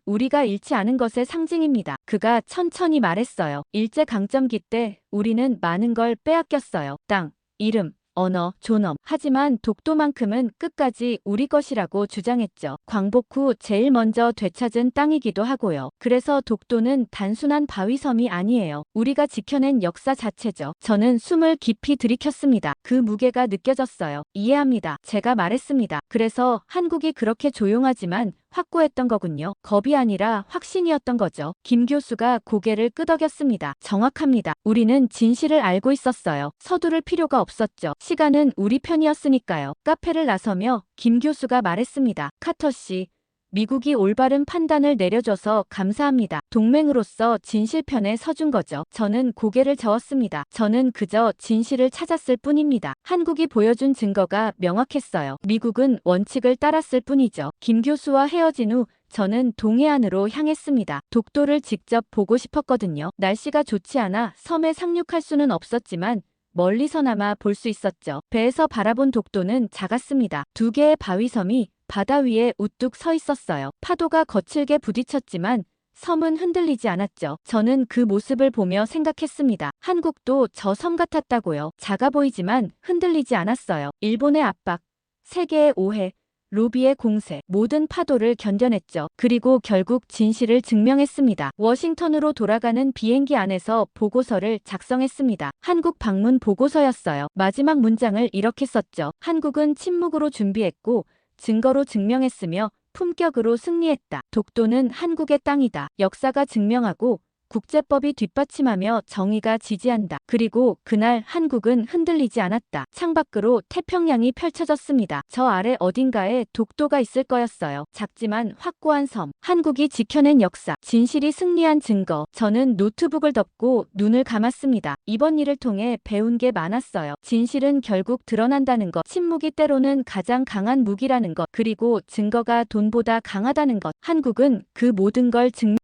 [SPEAKER 1] 우리가 잃지 않은 것의 상징입니다. 그가 천천히 말했어요. 일제강점기 때 우리는 많은 걸 빼앗겼어요. 땅, 이름, 언어, 존엄. 하지만 독도만큼은 끝까지 우리 것이라고 주장했죠. 광복 후 제일 먼저 되찾은 땅이기도 하고요. 그래서 독도는 단순한 바위섬이 아니에요. 우리가 지켜낸 역사 자체죠. 저는 숨을 깊이 들이켰습니다. 그 무게가 느껴졌어요. 이해합니다. 제가 말했습니다. 그래서 한국이 그렇게 조용하지만 확고했던 거군요. 겁이 아니라 확신이었던 거죠. 김 교수가 고개를 끄덕였습니다. 정확합니다. 우리는 진실을 알고 있었어요. 서두를 필요가 없었죠. 시간은 우리 편이었으니까요. 카페를 나서며 김 교수가 말했습니다. 카터 씨, 미국이 올바른 판단을 내려줘서 감사합니다. 동맹으로서 진실 편에 서준 거죠. 저는 고개를 저었습니다. 저는 그저 진실을 찾았을 뿐입니다. 한국이 보여준 증거가 명확했어요. 미국은 원칙을 따랐을 뿐이죠. 김 교수와 헤어진 후 저는 동해안으로 향했습니다. 독도를 직접 보고 싶었거든요. 날씨가 좋지 않아 섬에 상륙할 수는 없었지만 멀리서나마 볼 수 있었죠. 배에서 바라본 독도는 작았습니다. 두 개의 바위섬이 바다 위에 우뚝 서 있었어요. 파도가 거칠게 부딪혔지만 섬은 흔들리지 않았죠. 저는 그 모습을 보며 생각했습니다. 한국도 저 섬 같았다고요. 작아 보이지만 흔들리지 않았어요. 일본의 압박, 세계의 오해, 로비의 공세, 모든 파도를 견뎌냈죠. 그리고 결국 진실을 증명했습니다. 워싱턴으로 돌아가는 비행기 안에서 보고서를 작성했습니다. 한국 방문 보고서였어요. 마지막 문장을 이렇게 썼죠. 한국은 침묵으로 준비했고 증거로 증명했으며 품격으로 승리했다. 독도는 한국의 땅이다. 역사가 증명하고 국제법이 뒷받침하며 정의가 지지한다. 그리고 그날 한국은 흔들리지 않았다. 창밖으로 태평양이 펼쳐졌습니다. 저 아래 어딘가에 독도가 있을 거였어요. 작지만 확고한 섬. 한국이 지켜낸 역사. 진실이 승리한 증거. 저는 노트북을 덮고 눈을 감았습니다. 이번 일을 통해 배운 게 많았어요. 진실은 결국 드러난다는 것. 침묵이 때로는 가장 강한 무기라는 것. 그리고 증거가 돈보다 강하다는 것. 한국은 그 모든 걸 증명